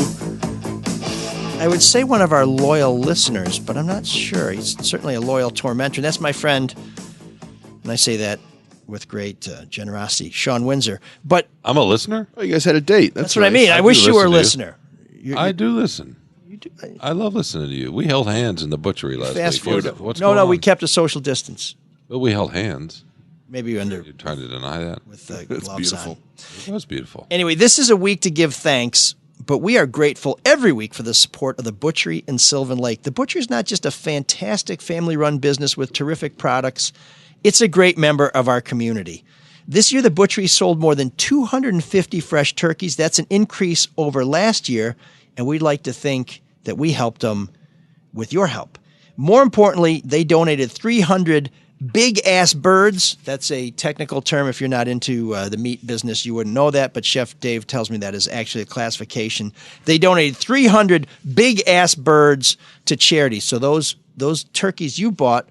I would say, one of our loyal listeners, but I'm not sure. He's certainly a loyal tormentor. And that's my friend, and I say that with great generosity, Sean Windsor. But I'm a listener? Oh, you guys had a date. That's what I mean. I wish you were a listener. I do listen. I love listening to you. We held hands in the butchery last Fast week. forward. What's No, going on? we kept a social distance. But we held hands. Maybe under. You're trying to deny that? With It's gloves beautiful. on. It was beautiful. Anyway, this is a week to give thanks, but we are grateful every week for the support of the Butchery in Sylvan Lake. The Butchery is not just a fantastic family-run business with terrific products. It's a great member of our community. This year, the butchery sold more than 250 fresh turkeys. That's an increase over last year, and we'd like to think that we helped them with your help. More importantly, they donated 300 big-ass birds. That's a technical term. If you're not into the meat business, you wouldn't know that, but Chef Dave tells me that is actually a classification. They donated 300 big-ass birds to charity. So those turkeys you bought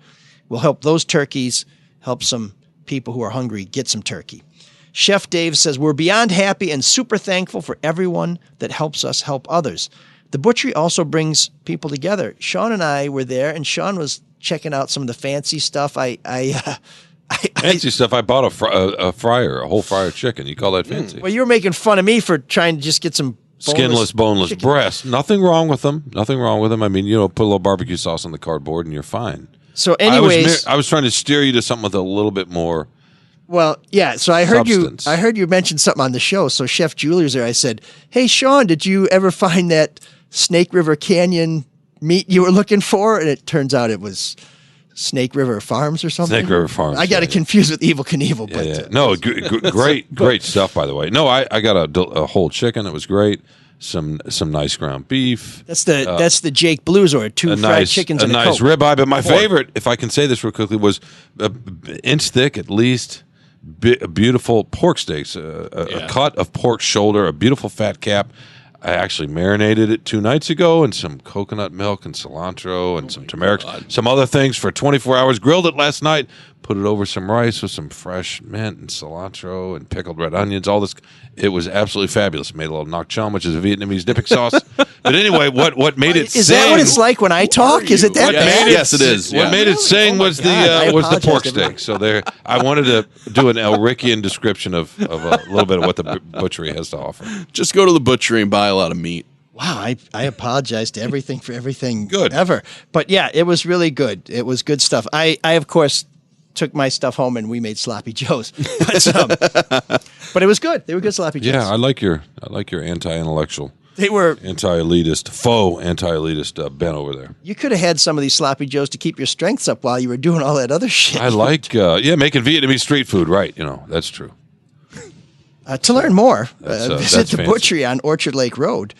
will help those turkeys help some people who are hungry get some turkey. Chef Dave says, we're beyond happy and super thankful for everyone that helps us help others. The butchery also brings people together. Sean and I were there, and Sean was checking out some of the fancy stuff. Fancy stuff. I bought a fryer, a whole fryer chicken. You call that fancy? Well, you were making fun of me for trying to just get some skinless, boneless chicken breast. Nothing wrong with them. Nothing wrong with them. I mean, put a little barbecue sauce on the cardboard and you're fine. So anyways, I was trying to steer you to something with a little bit more. Well, yeah. So I heard substance. I heard you mention something on the show. So Chef Julier's there. I said, "Hey, Sean, did you ever find that Snake River Canyon meat you were looking for?" And it turns out it was Snake River Farms or something. Snake River Farms. I got it confused with Evil Knievel. Yeah, but no, great stuff. By the way, no, I got a whole chicken. It was great. Some nice ground beef. That's the Jake Blues or two fried chickens and a nice Coke. ribeye. But my favorite, if I can say this real quickly, was inch thick at least. Beautiful pork steaks, a cut of pork shoulder, a beautiful fat cap. I actually marinated it 2 nights ago in some coconut milk and cilantro and some turmeric, some other things for 24 hours. Grilled it last night, put it over some rice with some fresh mint and cilantro and pickled red onions, all this. It was absolutely fabulous. Made a little nok cham, which is a Vietnamese dipping sauce. But anyway, what made it Is that what it's like when I talk? Is it that bad? Yes, it is. What made it sing was the pork steak. So there, I wanted to do an Elrickian description of a little bit of what the butchery has to offer. Just go to the butchery and buy a lot of meat. Wow, I apologize to everything for everything Good. ever. But yeah, it was really good. It was good stuff. I of course took my stuff home and we made sloppy joes. But it was good. They were good sloppy joes. Yeah, I like your anti-intellectual, They were anti-elitist, faux anti-elitist bent over there. You could have had some of these sloppy joes to keep your strengths up while you were doing all that other shit. I like making Vietnamese street food, right? That's true. To learn more, That's visit the fancy. Butchery on Orchard Lake Road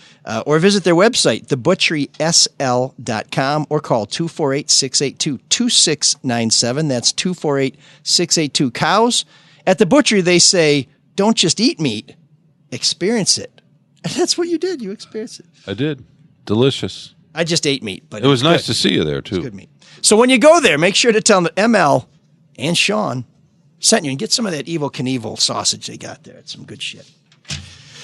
or visit their website, thebutcherysl.com, or call 248-682-2697. That's 248-682-COWS. At the Butchery, they say, don't just eat meat, experience it. And that's what you did. You experienced it. I did. Delicious. I just ate meat. But It was nice good. to see you there, too. It's good meat. So when you go there, make sure to tell them that ML and Sean sent you, and get some of that Evil Knievel sausage they got there. It's some good shit.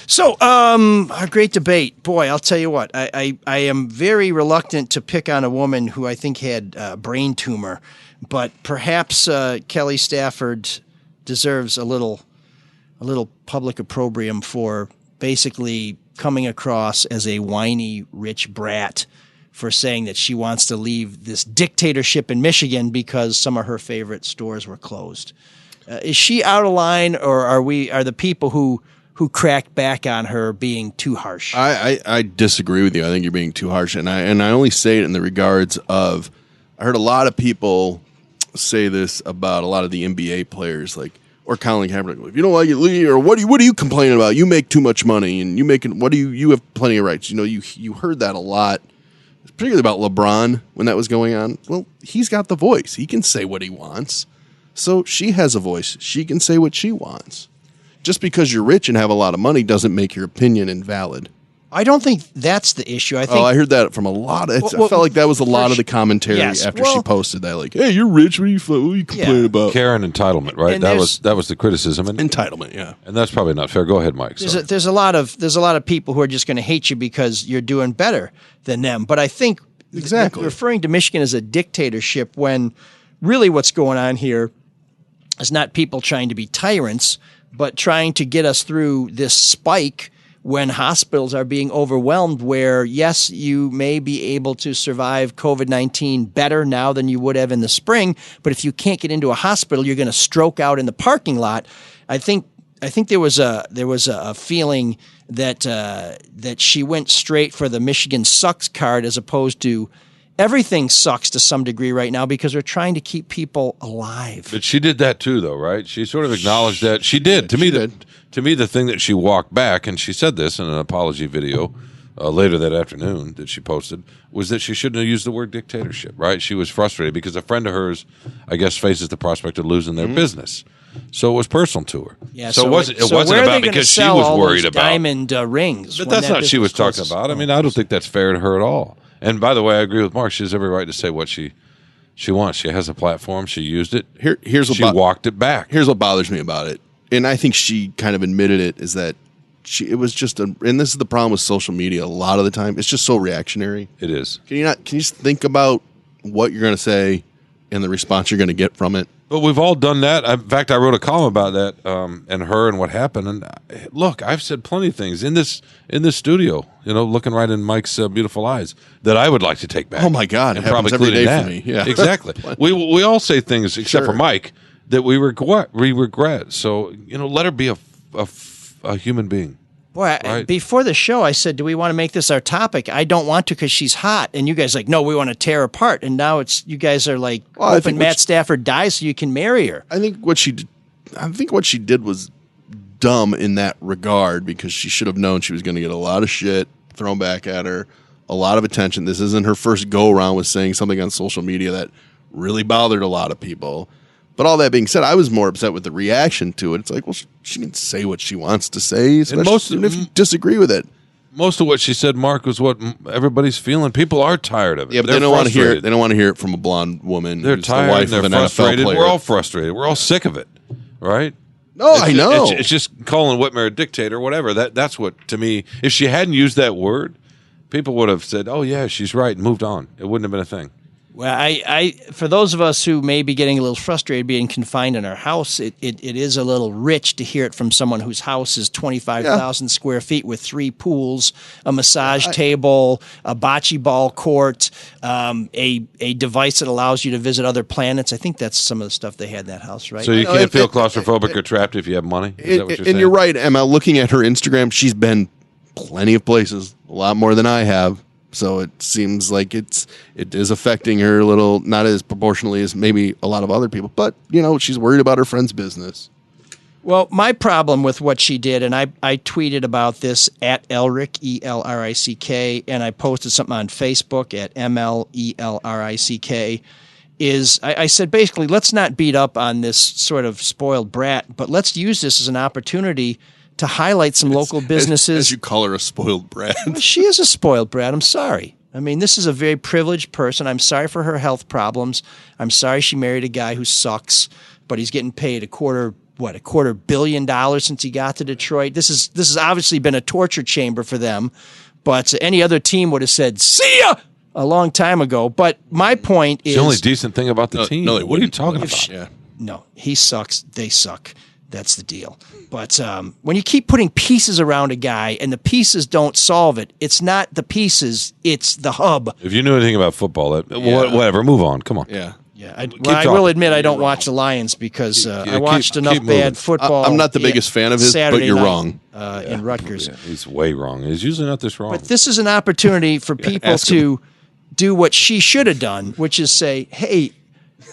So, our great debate. Boy, I'll tell you what. I am very reluctant to pick on a woman who I think had a brain tumor, but perhaps Kelly Stafford deserves a little public opprobrium for basically coming across as a whiny, rich brat for saying that she wants to leave this dictatorship in Michigan because some of her favorite stores were closed. Is she out of line, or are the people who cracked back on her being too harsh? I disagree with you. I think you're being too harsh, and I only say it in the regards of I heard a lot of people say this about a lot of the NBA players, like or Colin Kaepernick. If you don't like it, leave. Or what are you complaining about? You make too much money, and you have plenty of rights. You heard that a lot, particularly about LeBron when that was going on. Well, he's got the voice. He can say what he wants. So she has a voice. She can say what she wants. Just because you're rich and have a lot of money doesn't make your opinion invalid. I don't think that's the issue. I think I heard that from a lot of. I felt like that was a lot of the commentary after she posted that. Like, hey, you're rich. What are you complaining about? Karen entitlement, right? And That was the criticism. And Entitlement, yeah. And that's probably not fair. Go ahead, Mike. There's a lot of people who are just going to hate you because you're doing better than them. But I think exactly referring to Michigan as a dictatorship when really what's going on here is not people trying to be tyrants, but trying to get us through this spike when hospitals are being overwhelmed where, yes, you may be able to survive COVID-19 better now than you would have in the spring, but if you can't get into a hospital, you're going to stroke out in the parking lot. I think there was a feeling that she went straight for the Michigan sucks card as opposed to everything sucks to some degree right now because we're trying to keep people alive. But she did that too, though, right? She sort of acknowledged that she did. To me, the thing that she walked back, and she said this in an apology video later that afternoon that she posted, was that she shouldn't have used the word dictatorship. Right? She was frustrated because a friend of hers, I guess, faces the prospect of losing their business. So it was personal to her. Yeah, so it wasn't about because she was worried about diamond rings. But that's not what she was talking about. I mean, I don't think that's fair to her at all. And by the way, I agree with Mark. She has every right to say what she wants. She has a platform. She used it. Here's what she walked it back. Here's what bothers me about it, and I think she kind of admitted it, is that it was just and this is the problem with social media. A lot of the time, it's just so reactionary. It is. Can you just think about what you're going to say and the response you're going to get from it? But we've all done that. In fact, I wrote a column about that and her and what happened. And look, I've said plenty of things in this studio, looking right in Mike's beautiful eyes, that I would like to take back. Oh my God, and it happens every day for me. Yeah, exactly. we all say things except for Mike that we regret. So let her be a human being. Boy, right? Before the show, I said, do we want to make this our topic? I don't want to because she's hot. And you guys are like, no, we want to tear her apart. And now you guys are like, hoping Matt Stafford dies so you can marry her. I think what she did was dumb in that regard, because she should have known she was going to get a lot of shit thrown back at her, a lot of attention. This isn't her first go-around with saying something on social media that really bothered a lot of people. But all that being said, I was more upset with the reaction to it. It's like, well, she can say what she wants to say, especially if you disagree with it. Most of what she said, Mark, was what everybody's feeling. People are tired of it. Yeah, but they don't want to hear it. They don't want to hear it from a blonde woman. They're tired. The wife they're of an frustrated. NFL player. We're all frustrated. We're all sick of it, right? No, I know. It's just calling Whitmer a dictator, whatever. That's what, to me, if she hadn't used that word, people would have said, "Oh yeah, she's right," and moved on. It wouldn't have been a thing. Well, I for those of us who may be getting a little frustrated being confined in our house, it is a little rich to hear it from someone whose house is 25,000 square feet with 3 pools, a massage table, a bocce ball court, a device that allows you to visit other planets. I think that's some of the stuff they had in that house, right? So you can't feel claustrophobic or trapped if you have money? Is that what you're saying? And you're right, Emma. Looking at her Instagram, she's been plenty of places, a lot more than I have. So it seems like it is affecting her a little, not as proportionally as maybe a lot of other people. But, she's worried about her friend's business. Well, my problem with what she did, and I tweeted about this at Elrick, E-L-R-I-C-K, and I posted something on Facebook at M-L-E-L-R-I-C-K, is I said, basically, let's not beat up on this sort of spoiled brat, but let's use this as an opportunity to highlight some local businesses. As you call her a spoiled brat. She is a spoiled brat. I'm sorry. I mean, this is a very privileged person. I'm sorry for her health problems. I'm sorry she married a guy who sucks, but he's getting paid a quarter $2 billion since he got to Detroit. This has obviously been a torture chamber for them, but any other team would have said, "See ya!" a long time ago. But my point is, the only decent thing about the team. No, what are you talking about? No, he sucks. They suck. That's the deal. But when you keep putting pieces around a guy and the pieces don't solve it, it's not the pieces, it's the hub. If you knew anything about football, whatever, move on. Come on. Yeah. I will admit I don't watch the Lions because I watched enough bad football. I'm not the biggest fan of his, Saturday but you're night, wrong. In Rutgers. Yeah, he's way wrong. He's usually not this wrong. But this is an opportunity for people to do what she should have done, which is say, hey,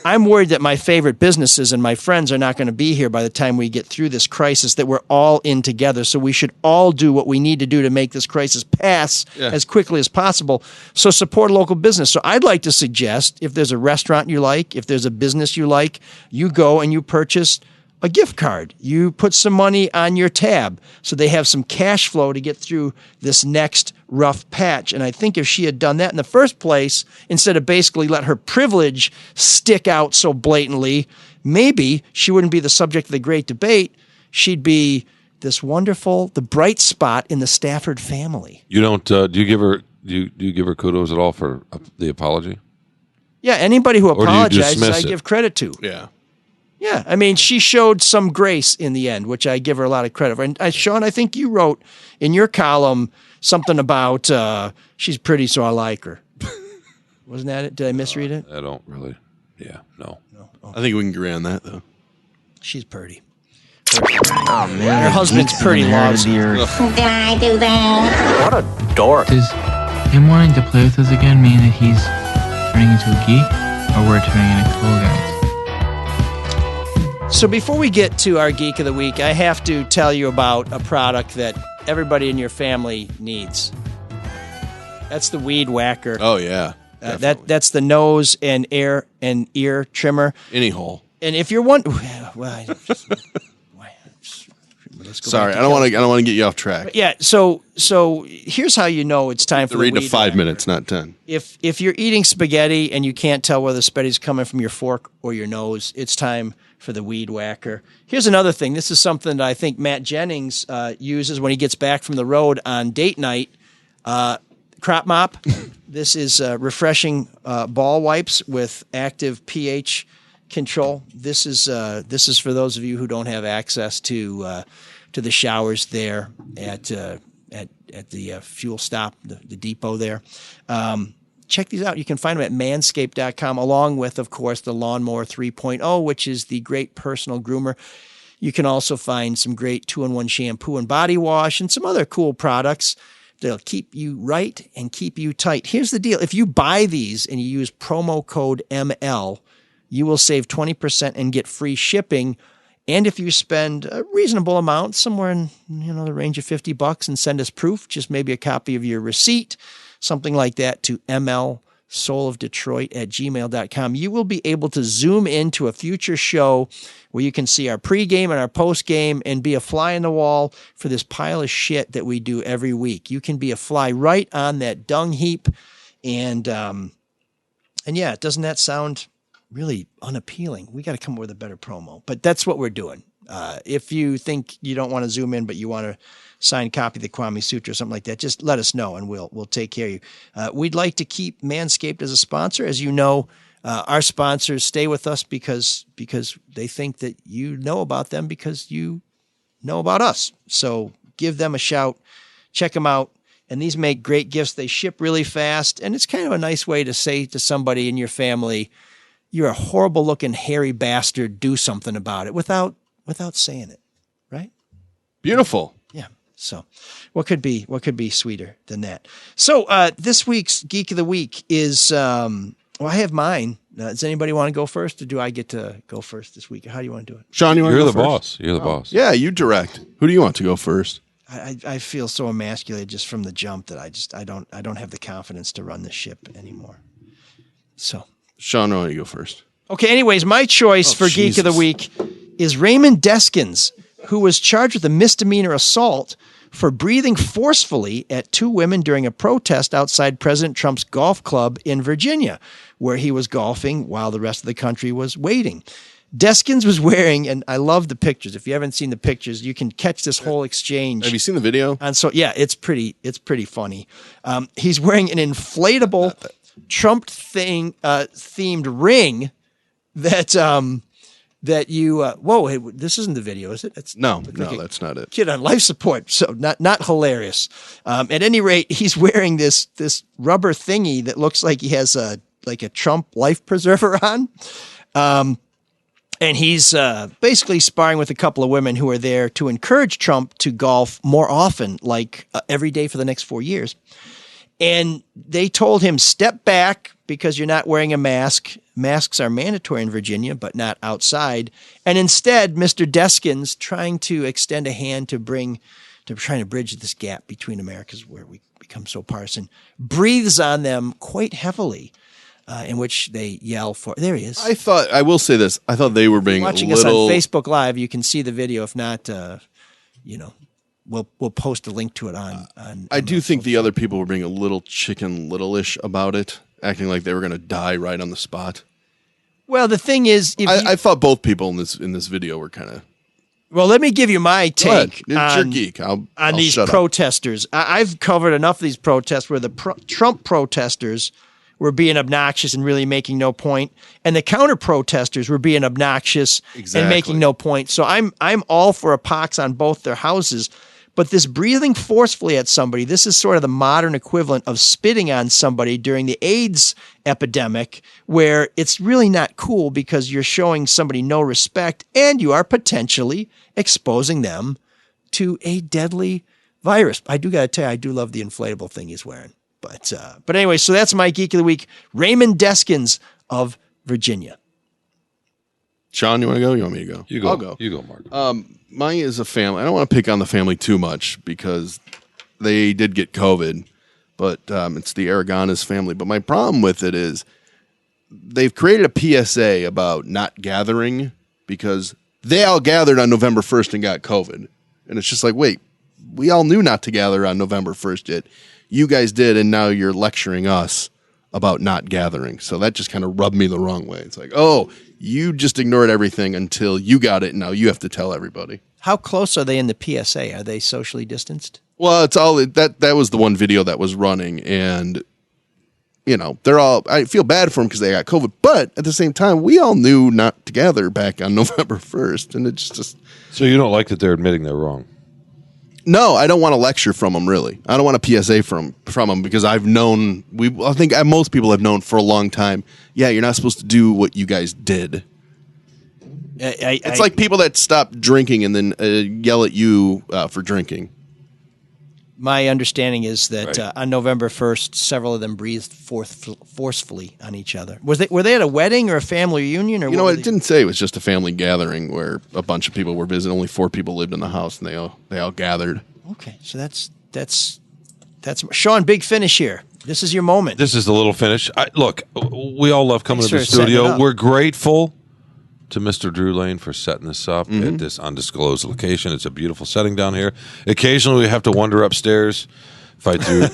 I'm worried that my favorite businesses and my friends are not going to be here by the time we get through this crisis that we're all in together. So we should all do what we need to do to make this crisis pass as quickly as possible. So support local business. So I'd like to suggest if there's a restaurant you like, if there's a business you like, you go and you purchase a gift card. You put some money on your tab so they have some cash flow to get through this next rough patch. And I think if she had done that in the first place, instead of basically let her privilege stick out so blatantly, maybe she wouldn't be the subject of the great debate. She'd be this wonderful, the bright spot in the Stafford family. You don't, do you give her kudos at all for the apology? Yeah, anybody who apologizes, I it? give credit to. Yeah. Yeah, I mean, she showed some grace in the end, which I give her a lot of credit for. And Sean, I think you wrote in your column something about she's pretty, so I like her. Wasn't that it? Did I misread it? I don't really. Yeah, no. I think we can agree on that, though. She's pretty. Oh, man. Her husband's pretty lousy. Did I do that? What a dork. Does him wanting to play with us again mean that he's turning into a geek or we're turning into cool guys. So before we get to our Geek of the Week, I have to tell you about a product that everybody in your family needs. That's the Weed Whacker. Oh, yeah. That's the nose and ear trimmer. Any hole. And if you're one, well, sorry, I don't want to get you off track. Yeah, so here's how you know it's time for the read to Weed 5 Whacker. minutes, not 10. If you're eating spaghetti and you can't tell whether the spaghetti's coming from your fork or your nose, it's time for the Weed Whacker. Here's another thing. This is something that I think Matt Jennings uses when he gets back from the road on date night. Crop Mop. This is refreshing ball wipes with active pH control. This is for those of you who don't have access to the showers there at the fuel stop, the depot there. Check these out. You can find them at manscaped.com, along with, of course, the Lawnmower 3.0, which is the great personal groomer. You can also find some great 2-in-1 shampoo and body wash and some other cool products that'll keep you right and keep you tight. Here's the deal. If you buy these and you use promo code ML, you will save 20% and get free shipping. And if you spend a reasonable amount, somewhere in the range of $50, and send us proof, just maybe a copy of your receipt, something like that, to mlsoulofdetroit@gmail.com, you will be able to zoom into a future show where you can see our pregame and our postgame and be a fly in the wall for this pile of shit that we do every week. You can be a fly right on that dung heap. And yeah, doesn't that sound really unappealing? We got to come up with a better promo, but that's what we're doing. If you think you don't want to zoom in, but you want to signed copy of the Kwame Sutra or something like that, just let us know and we'll take care of you. We'd like to keep Manscaped as a sponsor. As you know, our sponsors stay with us because they think that you know about them because you know about us. So give them a shout, check them out. And these make great gifts. They ship really fast. And it's kind of a nice way to say to somebody in your family, you're a horrible looking hairy bastard, do something about it without saying it. Right? Beautiful. Yeah. So what could be sweeter than that? So this week's Geek of the Week is, I have mine. Does anybody want to go first, or do I get to go first this week? How do you want to do it? Sean, you want to go You're the first? boss. You're the boss. Yeah, you direct. Who do you want to go first? I feel so emasculated just from the jump that I don't have the confidence to run the ship anymore. So Sean, why don't you go first? Okay, anyways, my choice for Geek of the Week is Raymond Deskins, who was charged with a misdemeanor assault for breathing forcefully at two women during a protest outside President Trump's golf club in Virginia, where he was golfing while the rest of the country was waiting. Deskins was wearing, and I love the pictures. If you haven't seen the pictures, you can catch this whole exchange. Have you seen the video? And so, yeah, it's pretty funny. He's wearing an inflatable Trump themed ring that you whoa, this isn't the video, is it? No, that's not it. Kid on life support, so not hilarious. At any rate, he's wearing this rubber thingy that looks like he has a Trump life preserver on. And he's basically sparring with a couple of women who are there to encourage Trump to golf more often, like every day for the next 4 years. And they told him, step back because you're not wearing a mask. Masks are mandatory in Virginia, but not outside. And instead, Mr. Deskins, trying to extend a hand trying to bridge this gap between Americas where we become so partisan, breathes on them quite heavily, in which they yell for, there he is. I will say this, I thought they were being watching a little... us on Facebook Live, you can see the video. If not, we'll post a link to it on I do think the other people were being a little Chicken Little-ish about it, acting like they were going to die right on the spot. Well, the thing is, I thought both people in this video were kind of... Well, let me give you my take It's your geek. I'll these shut protesters. I've covered enough of these protests where the Trump protesters were being obnoxious and really making no point, and the counter protesters were being obnoxious and making no point. So I'm all for a pox on both their houses. But this breathing forcefully at somebody, this is sort of the modern equivalent of spitting on somebody during the AIDS epidemic, where it's really not cool because you're showing somebody no respect and you are potentially exposing them to a deadly virus. I do got to tell you, I do love the inflatable thing he's wearing. But anyway, so that's my Geek of the Week. Raymond Deskins of Virginia. Sean, you want to go? You want me to go? You go. I'll go. You go, Mark. Mine is a family. I don't want to pick on the family too much because they did get COVID, but it's the Aragonis family. But my problem with it is they've created a PSA about not gathering because they all gathered on November 1st and got COVID. And it's just like, wait, we all knew not to gather on November 1st yet. You guys did, and now you're lecturing us about not gathering. So that just kind of rubbed me the wrong way. It's like, oh, you just ignored everything until you got it, and now you have to tell everybody. How close are they in the PSA? Are they socially distanced? Well, it's all that was the one video that was running, and they're all. I feel bad for them because they got COVID, but at the same time, we all knew not to gather back on November 1st, and it's just. So you don't like that they're admitting they're wrong? No, I don't want a lecture from them. Really, I don't want a PSA from them because I've known. I think most people have known for a long time. Yeah, you're not supposed to do what you guys did. It's like people that stop drinking and then yell at you for drinking. My understanding is that on November 1st, several of them breathed forcefully on each other. Were they at a wedding or a family reunion? Or it didn't say it was just a family gathering where a bunch of people were visiting. Only 4 people lived in the house, and they all gathered. Okay, so that's Sean. Big finish here. This is your moment. This is the little finish. Look, we all love coming to the Thanks for setting it studio. up. We're grateful to Mr. Drew Lane for setting this up at this undisclosed location. It's a beautiful setting down here. Occasionally, we have to wander upstairs, fight through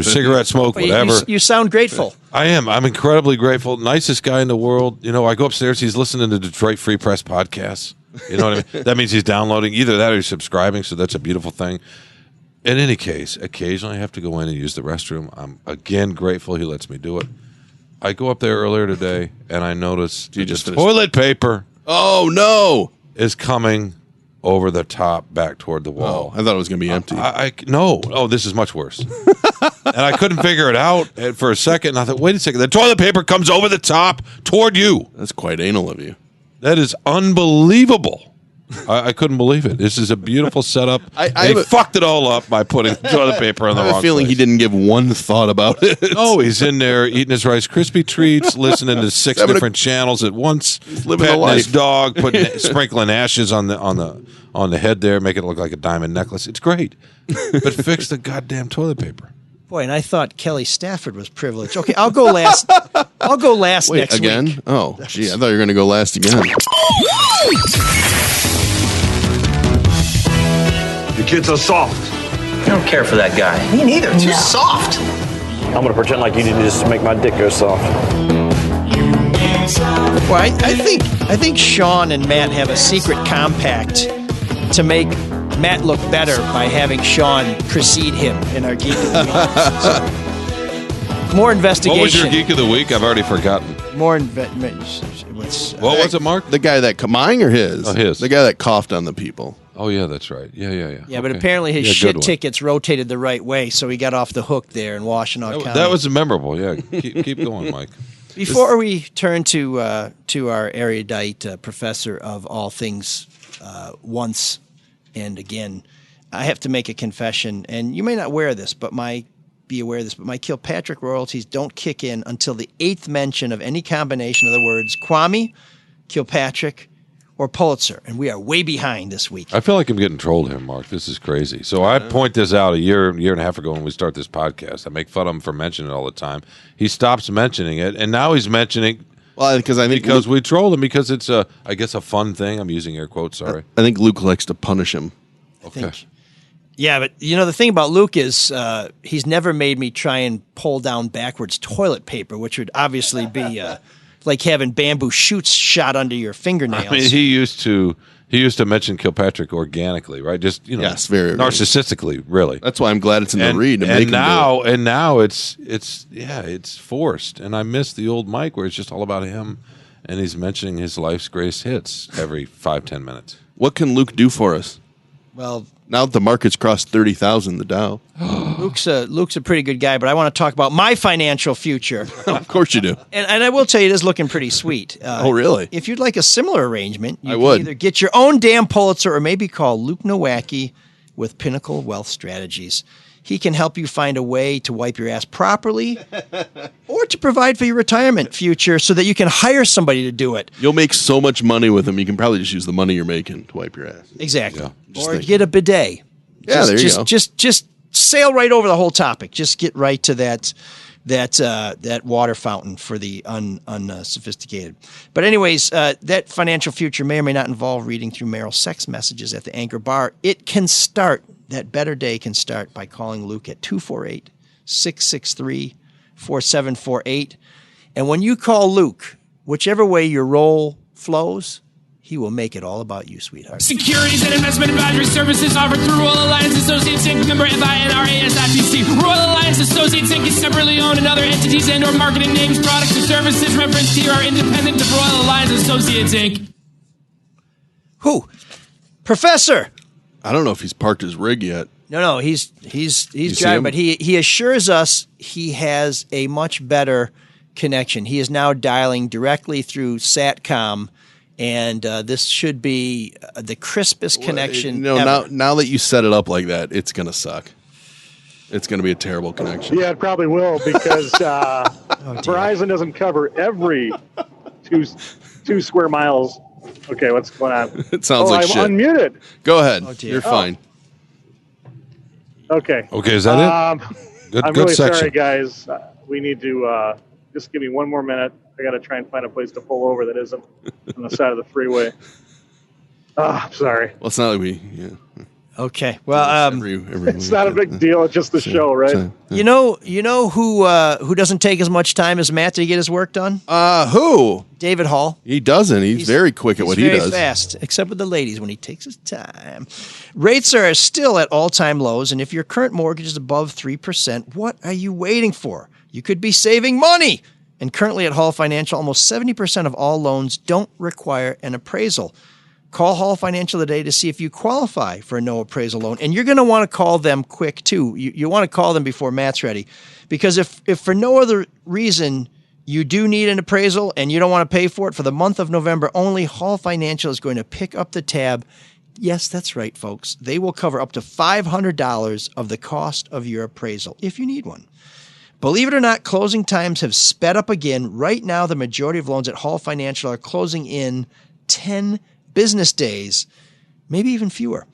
cigarette smoke, But whatever. You sound grateful. I am. I'm incredibly grateful. Nicest guy in the world. I go upstairs. He's listening to Detroit Free Press podcasts. You know what I mean? That means he's downloading. Either that or he's subscribing, so that's a beautiful thing. In any case, occasionally I have to go in and use the restroom. I'm, again, grateful he lets me do it. I go up there earlier today, and I noticed the toilet paper. Oh, no. Is coming over the top back toward the wall. Oh, I thought it was going to be empty. No. Oh, this is much worse. And I couldn't figure it out for a second. And I thought, wait a second. The toilet paper comes over the top toward you. That's quite anal of you. That is unbelievable. I couldn't believe it. This is a beautiful setup. They fucked it all up by putting toilet paper in the wrong I have a feeling place. he didn't give one thought about it. No, he's in there eating his Rice Krispie treats, listening to 6 different channels at once, living the petting his life. dog, sprinkling ashes on the head there, making it look like a diamond necklace. It's great, but fix the goddamn toilet paper. Boy, and I thought Kelly Stafford was privileged. Okay, I'll go last. Wait, next again? week. Oh, gee, I thought you were going to go last again. The kids are soft. I don't care for that guy. Me neither. Too soft. I'm gonna pretend like you didn't just make my dick go soft. Well, I think Sean and Matt have a secret compact to make Matt look better by having Sean precede him in our Geek of the Week. So, more investigation. What was your Geek of the Week? I've already forgotten. More What was it, Mark? The guy that mine or his? Oh, his. The guy that coughed on the people. Oh, yeah, that's right. Yeah. Yeah, but Okay. apparently his Yeah, shit good one. tickets rotated the right way, so he got off the hook there in Washtenaw County. That was memorable. Yeah, keep going, Mike. Before we turn to our erudite professor of all things once and again, I have to make a confession, and you may not be aware of this, but my Kilpatrick royalties don't kick in until the 8th mention of any combination of the words Kwame, Kilpatrick, or Pulitzer, and we are way behind this week. I feel like I'm getting trolled here, Mark. This is crazy. So I point this out a year and a half ago when we start this podcast. I make fun of him for mentioning it all the time. He stops mentioning it, and now he's mentioning. Well, because we trolled him because it's I guess a fun thing. I'm using air quotes. Sorry. I think Luke likes to punish him. Okay. Yeah, but the thing about Luke is he's never made me try and pull down backwards toilet paper, which would obviously be like having bamboo shoots shot under your fingernails. I mean, he used to mention Kilpatrick organically, right? Just yes, very narcissistically, really. That's why I'm glad it's in the read. And now it's forced. And I miss the old Mike where it's just all about him, and he's mentioning his life's greatest hits every 5-10 minutes. What can Luke do for us? Well, now that the market's crossed 30,000, the Dow. Luke's a pretty good guy, but I want to talk about my financial future. Of course you do. And I will tell you, it is looking pretty sweet. Oh, really? If you'd like a similar arrangement, you can would either get your own damn Pulitzer or maybe call Luke Nowacki with Pinnacle Wealth Strategies. He can help you find a way to wipe your ass properly or to provide for your retirement future so that you can hire somebody to do it. You'll make so much money with him. You can probably just use the money you're making to wipe your ass. Exactly. Yeah, or get a bidet. Yeah, there you go. Just sail right over the whole topic. Just get right to that water fountain for the unsophisticated. But anyways, that financial future may or may not involve reading through Merrill's sex messages at the Anchor Bar. It can start. That better day can start by calling Luke at 248-663-4748. And when you call Luke, whichever way your role flows, he will make it all about you, sweetheart. Securities and investment advisory services offered through Royal Alliance Associates Inc. Member FINRA/SIPC. Royal Alliance Associates Inc. is separately owned, and other entities and/or marketing names, products, or services referenced here are independent of Royal Alliance Associates Inc. Who? Professor. I don't know if he's parked his rig yet. No, he's driving, but he assures us he has a much better connection. He is now dialing directly through SATCOM, and this should be the crispest connection ever. Now that you set it up like that, it's going to suck. It's going to be a terrible connection. Yeah, it probably will, because Verizon doesn't cover every two square miles. Okay, what's going on? It sounds like I'm shit. unmuted. Go ahead. You're fine. Okay. Okay, is that it? I'm Good really section. sorry, guys. We need to just give me one more minute. I got to try and find a place to pull over that isn't on the side of the freeway. I'm sorry. Well, it's not like we. Yeah. Okay. Well, It's not a big deal. It's just the show, right? You know who doesn't take as much time as Matt to get his work done? Who? David Hall. He doesn't. He's very quick at what he does. He's very fast, except with the ladies when he takes his time. Rates are still at all-time lows, and if your current mortgage is above 3%, what are you waiting for? You could be saving money. And currently at Hall Financial, almost 70% of all loans don't require an appraisal. Call Hall Financial today to see if you qualify for a no appraisal loan. And you're going to want to call them quick, too. You want to call them before Matt's ready. Because if for no other reason you do need an appraisal and you don't want to pay for it for the month of November only, Hall Financial is going to pick up the tab. Yes, that's right, folks. They will cover up to $500 of the cost of your appraisal if you need one. Believe it or not, closing times have sped up again. Right now, the majority of loans at Hall Financial are closing in 10 business days, maybe even fewer.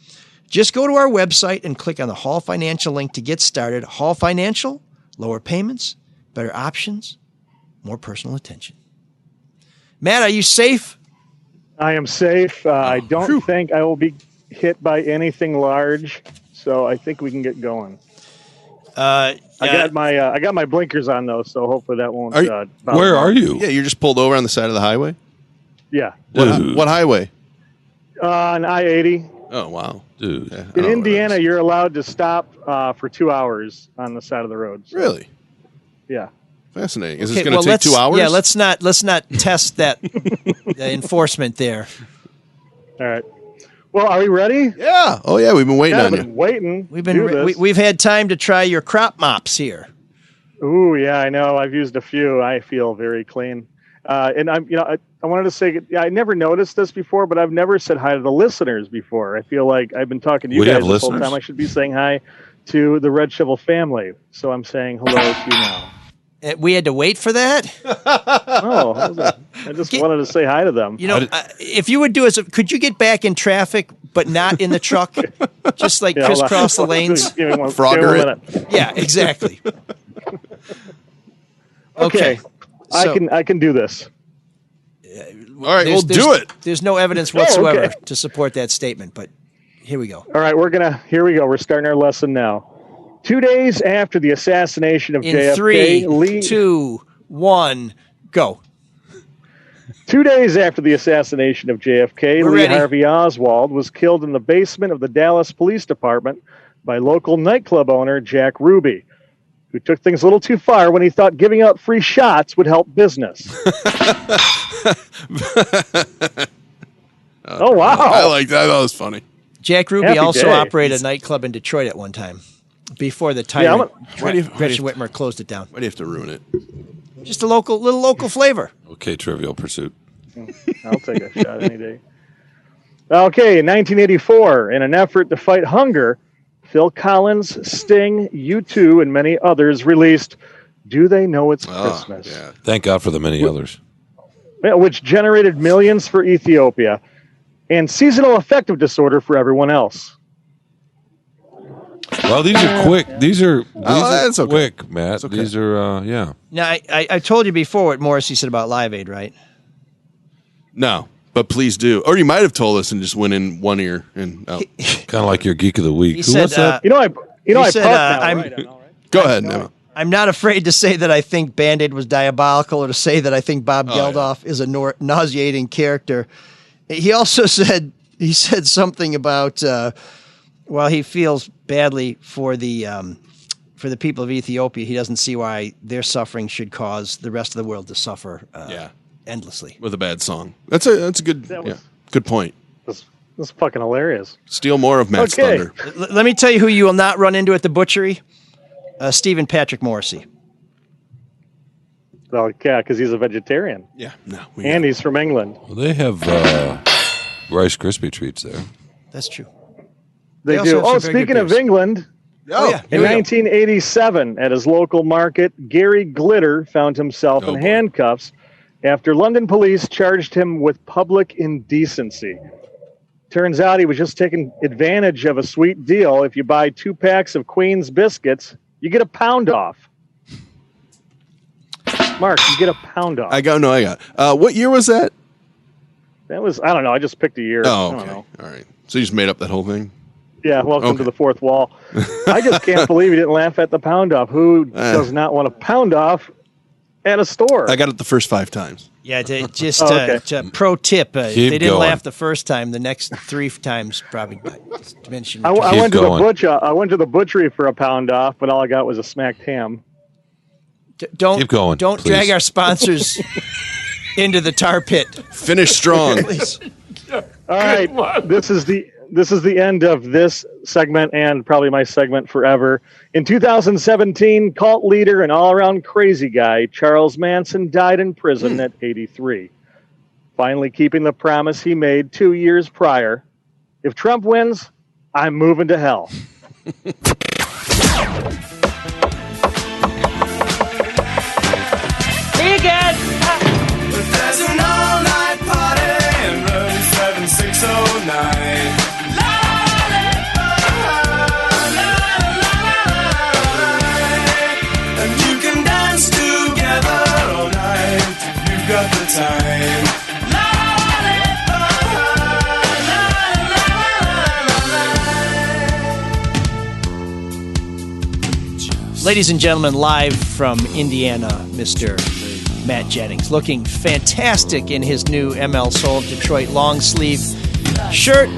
Just go to our website and click on the Hall Financial link to get started. Hall Financial, lower payments, better options, more personal attention. Matt, are you safe? I am safe. I don't think I will be hit by anything large, so I think we can get going. I got my blinkers on though, so hopefully that won't. Where are you? Yeah, you're just pulled over on the side of the highway. Yeah. What highway? On I-80. Oh wow, dude! In Indiana, you're allowed to stop for 2 hours on the side of the road. So. Really? Yeah. Fascinating. Is this going to take 2 hours? Yeah, let's not test that the enforcement there. All right. Well, are we ready? Yeah. Oh yeah, we've been waiting on you. Waiting. We've had time to try your crop mops here. Ooh, yeah, I know. I've used a few. I feel very clean. And I wanted to say, I never noticed this before, but I've never said hi to the listeners before. I feel like I've been talking to you guys this whole time. I should be saying hi to the Red Shovel family. So I'm saying hello to you now. We had to wait for that? I just wanted to say hi to them. You know, if you would do it, could you get back in traffic, but not in the truck? Just like crisscross the lanes? Frogger it. Yeah, exactly. Okay. I can do this. All right, we'll do it. There's no evidence whatsoever to support that statement, but here we go. All right, here we go. We're starting our lesson now. 2 days after the assassination of JFK, in 3, 2, 1, go. 2 days after the assassination of JFK, Lee Harvey Oswald was killed in the basement of the Dallas Police Department by local nightclub owner Jack Ruby, who took things a little too far when he thought giving out free shots would help business. Oh, wow. I like that. That was funny. Jack Ruby also operated a nightclub in Detroit at one time before the tyrant Gretchen Whitmer closed it down. Why do you have to ruin it? Just a little local flavor. Okay, Trivial Pursuit. I'll take a shot any day. Okay, in 1984, in an effort to fight hunger, Phil Collins, Sting, U2, and many others released Do They Know It's Christmas? Yeah. Thank God for the many others. Which generated millions for Ethiopia and seasonal affective disorder for everyone else. Well, these are quick. These are that's okay. quick, Matt. Okay. These are, yeah. Now, I told you before what Morrissey said about Live Aid, right? No, but please do. Or you might have told us and just went in one ear and out. Kind of like your Geek of the Week. He Who said, was that? I said, right? Go ahead, Emma. I'm not afraid to say that I think Band-Aid was diabolical or to say that I think Bob Geldof is a nauseating character. He also said something about while he feels badly for the people of Ethiopia, he doesn't see why their suffering should cause the rest of the world to suffer endlessly. With a bad song. That's a good good point. That's fucking hilarious. Steal more of Matt's thunder. Let me tell you who you will not run into at the butchery. Stephen Patrick Morrissey. Oh, yeah, because he's a vegetarian. Yeah, no. And he's from England. Well, they have Rice Krispie treats there. That's true. They do. Oh, speaking of England, in 1987, at his local market, Gary Glitter found himself in handcuffs after London police charged him with public indecency. Turns out he was just taking advantage of a sweet deal. If you buy 2 packs of Queen's biscuits, you get a pound off. Mark, you get a pound off. I got. What year was that? That was, I don't know. I just picked a year. Oh, I okay. don't know. All right. So you just made up that whole thing? Yeah, welcome to the fourth wall. I just can't believe he didn't laugh at the pound off. Who does not want a pound off at a store? I got it the first 5 times. Yeah, pro tip. If they didn't laugh the first time, the next 3 times probably diminishing. I went to the butcher. I went to the butchery for a pound off, but all I got was a smacked ham. Don't keep going. Don't please. drag our sponsors into the tar pit. Finish strong. All right, this is the end of this segment and probably my segment forever. In 2017, cult leader and all-around crazy guy Charles Manson died in prison at 83, finally keeping the promise he made 2 years prior. If Trump wins, I'm moving to hell. See you again. There's an all-night party in room 7609. And you can dance together all night if you've got the time. Ladies and gentlemen, live from Indiana, Mr. Matt Jennings, looking fantastic in his new ML Soul of Detroit long sleeve shirt.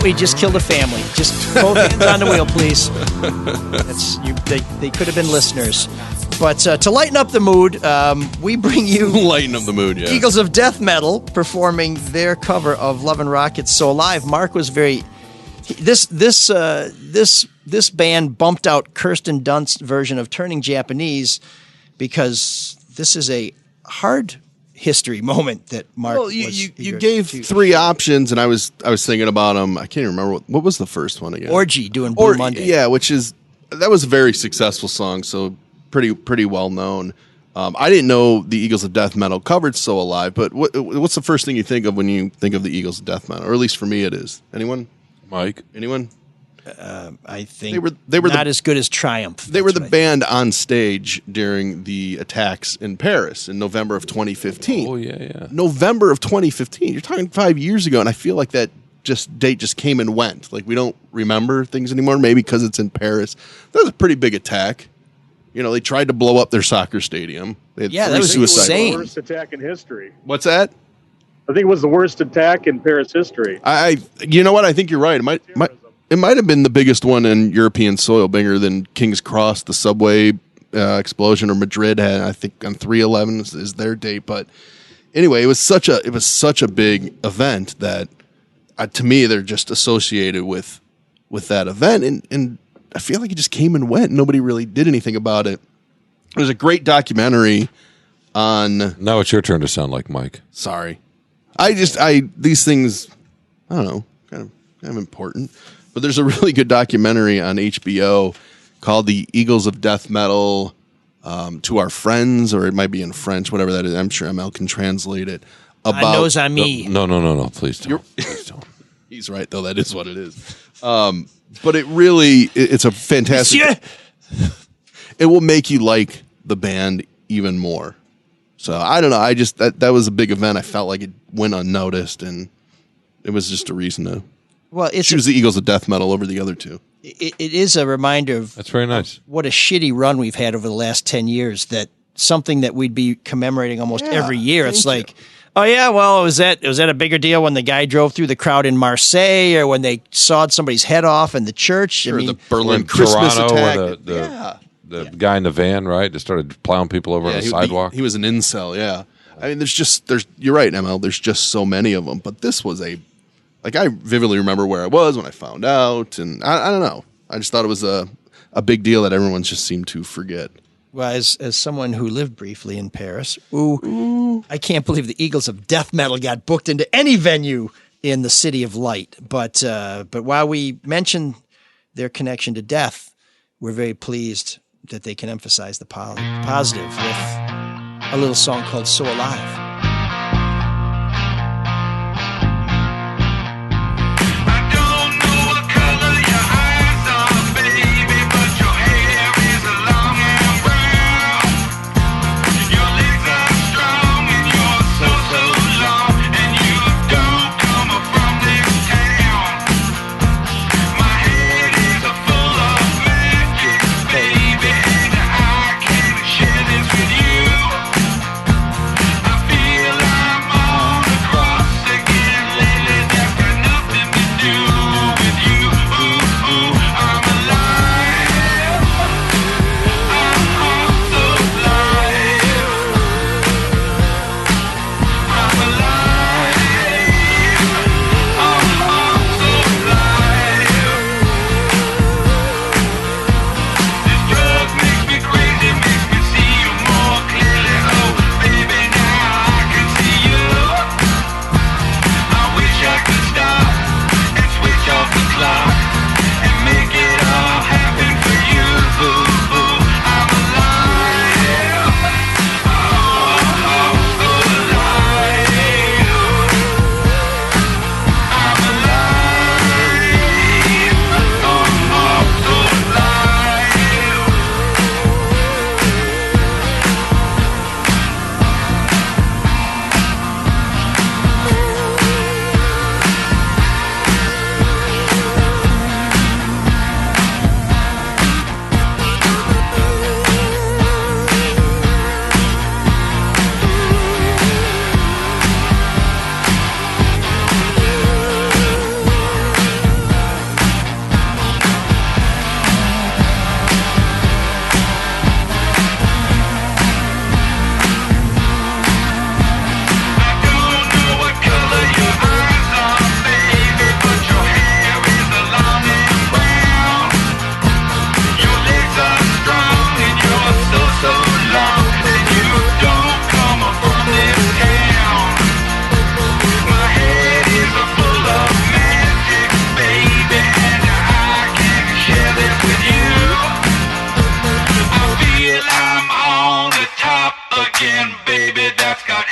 He just killed a family. Just both hands on the wheel, please. They could have been listeners. But to lighten up the mood, we bring you lighten up the mood. Yeah. Eagles of Death Metal performing their cover of Love and Rockets So Alive. Mark was very. This band bumped out Kirsten Dunst's version of Turning Japanese because this is a hard history moment that Mark. Well, you gave 3 options, and I was thinking about them. I can't even remember what was the first one again. Orgy doing Blue Monday. Yeah, that was a very successful song, so pretty well known. I didn't know the Eagles of Death Metal covered So Alive, but what's the first thing you think of when you think of the Eagles of Death Metal? Or at least for me, it is. Anyone? Mike? Anyone? I think they were not as good as Triumph. They were the band on stage during the attacks in Paris in November of 2015. Oh yeah. November of 2015. You're talking 5 years ago, and I feel like that date just came and went. Like we don't remember things anymore. Maybe because it's in Paris. That was a pretty big attack. You know, they tried to blow up their soccer stadium. They had 3 that was suicide insane. The worst attack in history. What's that? I think it was the worst attack in Paris history. You know what? I think you're right. It might have been the biggest one in European soil, bigger than King's Cross, the subway explosion, or Madrid had. I think on 3/11 is their date. But anyway, it was such a big event that to me they're just associated with that event, and I feel like it just came and went. Nobody really did anything about it. There's a great documentary on. Now it's your turn to sound like Mike. Sorry. These things, I don't know, kind of important. But there's a really good documentary on HBO called "The Eagles of Death Metal." To Our Friends, or it might be in French, whatever that is. I'm sure ML can translate it. About knows on me. No, please don't. Please don't. He's right, though. That is what it is. But it's a fantastic. It will make you like the band even more. So I don't know. I just that was a big event. I felt like it went unnoticed, and it was just a reason to choose the Eagles of Death Metal over the other two. It is a reminder of that's very nice. What a shitty run we've had over the last 10 years. That something that we'd be commemorating almost every year. It's like, oh yeah, well, was that a bigger deal when the guy drove through the crowd in Marseille, or when they sawed somebody's head off in the church? Sure, the Berlin Christmas attack. The guy in the van, right, that started plowing people over on the sidewalk. He was an incel. Yeah, I mean, you're right, ML. There's just so many of them, but this was I vividly remember where I was when I found out, and I don't know. I just thought it was a big deal that everyone just seemed to forget. Well, as someone who lived briefly in Paris, I can't believe the Eagles of Death Metal got booked into any venue in the City of Light. But while we mention their connection to death, we're very pleased that they can emphasize the positive with a little song called "So Alive."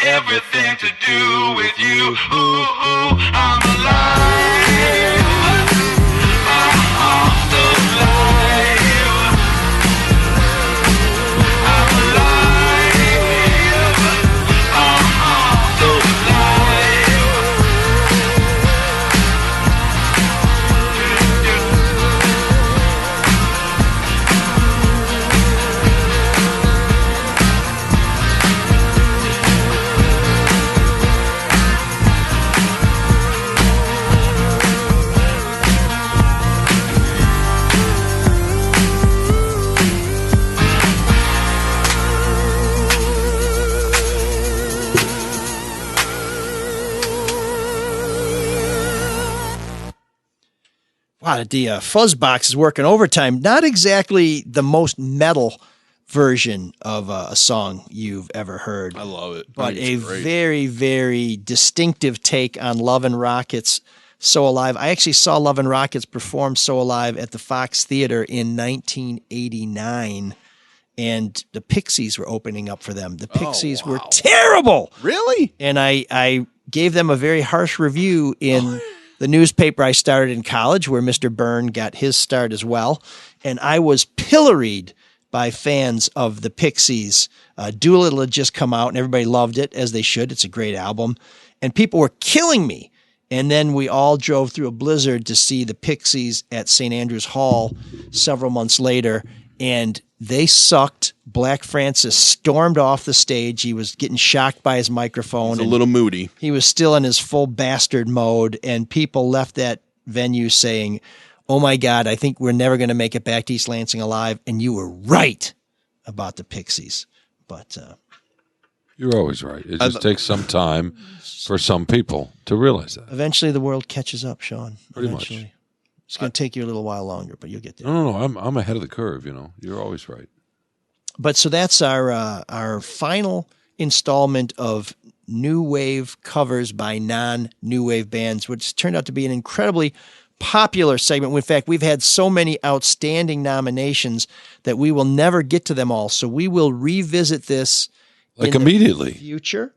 everything to do with you. Ooh, I'm alive. I'm so alive. I'm alive. I'm so Wow, the Fuzzbox is working overtime. Not exactly the most metal version of a song you've ever heard. I love it. But a very, very distinctive take on Love and Rockets So Alive. I actually saw Love and Rockets perform So Alive at the Fox Theater in 1989, and the Pixies were opening up for them. The Pixies were terrible. Really? And I gave them a very harsh review in the newspaper I started in college, where Mr. Byrne got his start as well. And I was pilloried by fans of the Pixies. Doolittle had just come out, and everybody loved it, as they should. It's a great album. And people were killing me. And then we all drove through a blizzard to see the Pixies at St. Andrews Hall several months later, and they sucked. Black Francis stormed off the stage. He was getting shocked by his microphone. He's a little moody. He was still in his full bastard mode, and people left that venue saying, "Oh my God, I think we're never going to make it back to East Lansing alive." And you were right about the Pixies. But you're always right. It just takes some time for some people to realize that. Eventually the world catches up, Sean. Pretty much. It's going to take you a little while longer, but you'll get there. No. I'm ahead of the curve, You're always right. But so that's our final installment of new wave covers by non-new wave bands, which turned out to be an incredibly popular segment. In fact, we've had so many outstanding nominations that we will never get to them all. So we will revisit this like immediately. In the future.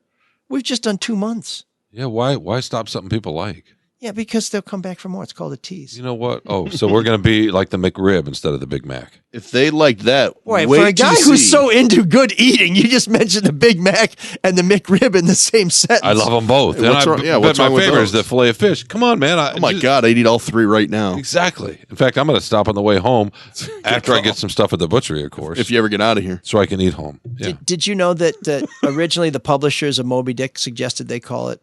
We've just done 2 months. Yeah, why stop something people like? Yeah, because they'll come back for more. It's called a tease. You know what? Oh, so we're going to be like the McRib instead of the Big Mac. If they like that, Boy, for a guy who's so into good eating, you just mentioned the Big Mac and the McRib in the same sentence. I love them both. Hey, what's my wrong with favorite is those? the filet of fish. Come on, man. Oh my God, I'd eat all three right now. Exactly. In fact, I'm going to stop on the way home after I get some stuff at the butchery, of course. If you ever get out of here. So I can eat home. Yeah. Did you know that originally the publishers of Moby Dick suggested they call it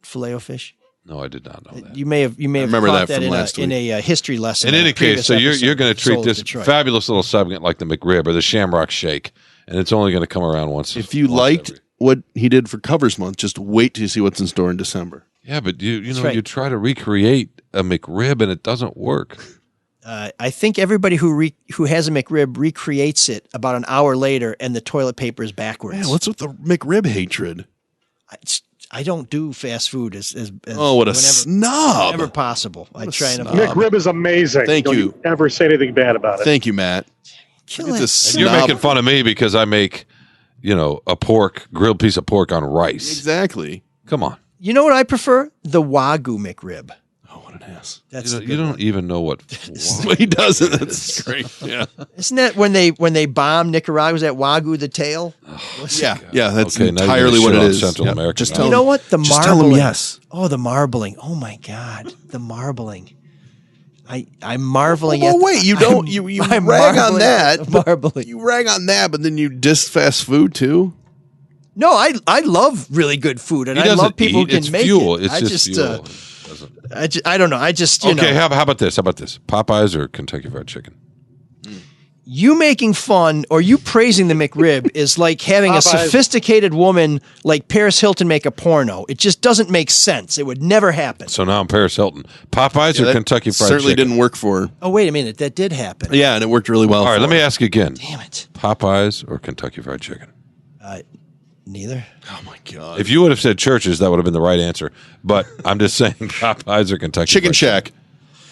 Filet-O-Fish? No, I did not know that. You may have remember caught that from last week. in a history lesson. In any case, so you're going to treat Soul of this Detroit. fabulous little segment like the McRib or the Shamrock Shake, and it's only going to come around once. If you liked what he did for Covers Month, just wait till you see what's in store in December. Yeah, but you right. you try to recreate a McRib and it doesn't work. I think everybody who has a McRib recreates it about an hour later, and the toilet paper is backwards. Man, what's with the McRib hatred? I don't do fast food as what a snob! Whenever possible, I try and avoid. McRib is amazing. Thank Don't you. Ever say anything bad about it? Thank you, Matt. Kill Look at it. this And you're snob. making fun of me because I make, a grilled piece of pork on rice. Exactly. Come on. You know what I prefer? The Wagyu McRib. Oh, what an ass! That's You don't even know what. He doesn't. That's great. Yeah. Isn't that when they bombed Nicaragua? Was that Wagyu the tail? Yeah. That's Okay, now you're entirely gonna what shit it on is. Central Yeah. America Just now. tell You him- know what? The just marbling. tell him yes. Oh, the marbling. Oh my God, the marbling. I'm marveling Well, at. wait, you don't. You I'm rag on marveling that. at the marbling. You rag on that, but then you diss fast food too. No, I love really good food, and He I doesn't love people eat. who It's can make fuel. it. It's I just just, fuel. I don't know. I just, Okay, know, how about this? Popeyes or Kentucky Fried Chicken? you making fun or you praising the McRib is like having a Popeyes. sophisticated woman like Paris Hilton make a porno. It just doesn't make sense. It would never happen. So now I'm Paris Hilton. Popeyes or that Kentucky Fried certainly Chicken? didn't work for her. Oh, wait a minute. That did happen. Yeah, and it worked really well. All right, for let me her. ask you again. Damn it. Popeyes or Kentucky Fried Chicken? Neither. Oh my God! If you would have said churches, that would have been the right answer. But I'm just saying Popeyes or Kentucky Chicken Fried Shack.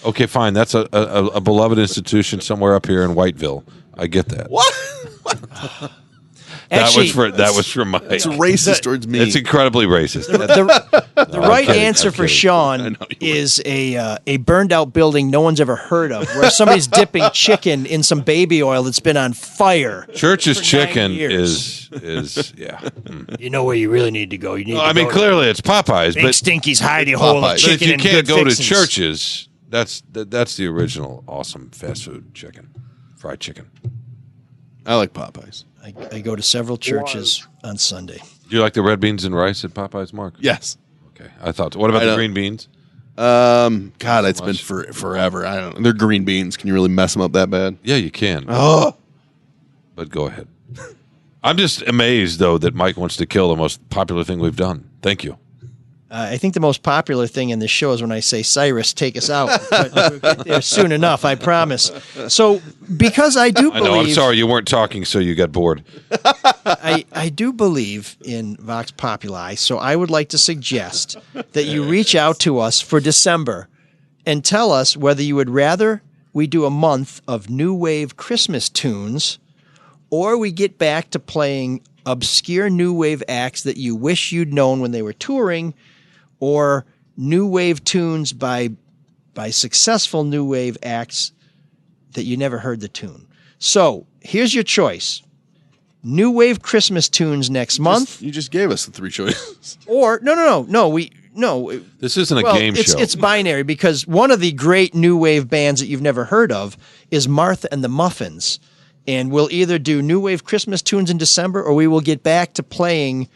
Okay, fine. That's a beloved institution somewhere up here in Whiteville. I get that. What? Actually, that was from my. It's racist towards me. It's incredibly racist. The right kidding, answer I'm for kidding. Sean is a burned out building no one's ever heard of, where somebody's dipping chicken in some baby oil that's been on fire. Church's for 9 Chicken years. is yeah. Mm. You know where you really need to go. You need. Well, to I mean, go clearly it's Popeyes, Big but Stinky's hidey hole of Popeyes. but chicken if you and can't good go to fixings. churches, that's the original awesome fast food chicken, fried chicken. I like Popeyes. I go to several churches on Sunday. Do you like the red beans and rice at Popeyes, Mark? Yes. Okay, I thought. What about I the don't- green beans? God, it's been forever. I don't. They're green beans. Can you really mess them up that bad? Yeah, you can. Oh, But go ahead. I'm just amazed, though, that Mike wants to kill the most popular thing we've done. Thank you. I think the most popular thing in this show is when I say, Cyrus, take us out. But we'll get there soon enough, I promise. So, because I do believe... I know, I'm sorry, you weren't talking, so you got bored. I do believe in Vox Populi, so I would like to suggest that you reach out to us for December and tell us whether you would rather we do a month of new wave Christmas tunes or we get back to playing obscure new wave acts that you wish you'd known when they were touring, or new wave tunes by successful new wave acts that you never heard the tune. So here's your choice. New wave Christmas tunes next month. You just gave us the three choices. Or no. This isn't a game show. It's binary, because one of the great new wave bands that you've never heard of is Martha and the Muffins. And we'll either do new wave Christmas tunes in December, or we will get back to playing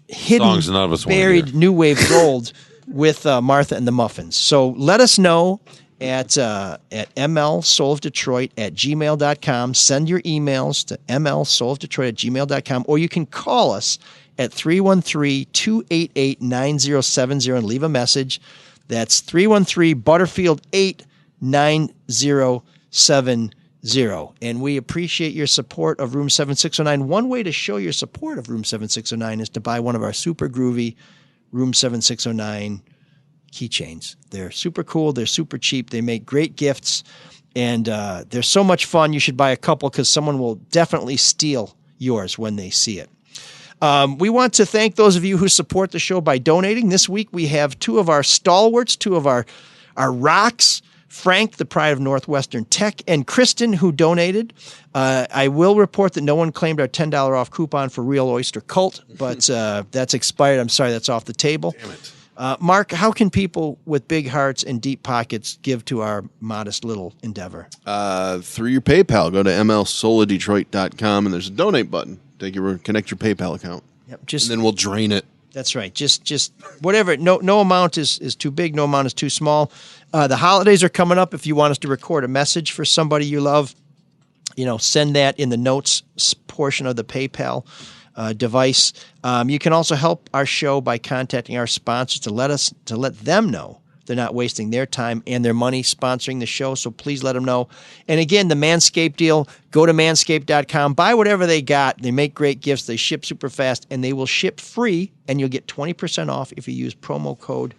hidden, songs none of us buried new wave gold with Martha and the Muffins. So let us know at mlsoulofdetroit@gmail.com. Send your emails to mlsoulofdetroit@gmail.com, or you can call us at 313-288-9070 and leave a message. That's 313-Butterfield-89070. And we appreciate your support of Room 7609. One way to show your support of Room 7609 is to buy one of our super groovy Room 7609 keychains. They're super cool. They're super cheap. They make great gifts, and they're so much fun. You should buy a couple, because someone will definitely steal yours when they see it. We want to thank those of you who support the show by donating. This week we have two of our stalwarts, two of our rocks, Frank, the pride of Northwestern Tech, and Kristen, who donated. I will report that no one claimed our $10 off coupon for Real Oyster Cult, but that's expired. I'm sorry, that's off the table. Damn it. Mark, how can people with big hearts and deep pockets give to our modest little endeavor? Through your PayPal. Go to mlsoladetroit.com, and there's a donate button. Connect your PayPal account. Yep, and then we'll drain it. That's right. Just whatever. No amount is too big. No amount is too small. The holidays are coming up. If you want us to record a message for somebody you love, send that in the notes portion of the PayPal device. You can also help our show by contacting our sponsors to let them know they're not wasting their time and their money sponsoring the show. So please let them know. And again, the Manscaped deal, go to manscaped.com, buy whatever they got. They make great gifts. They ship super fast, and they will ship free, and you'll get 20% off if you use promo code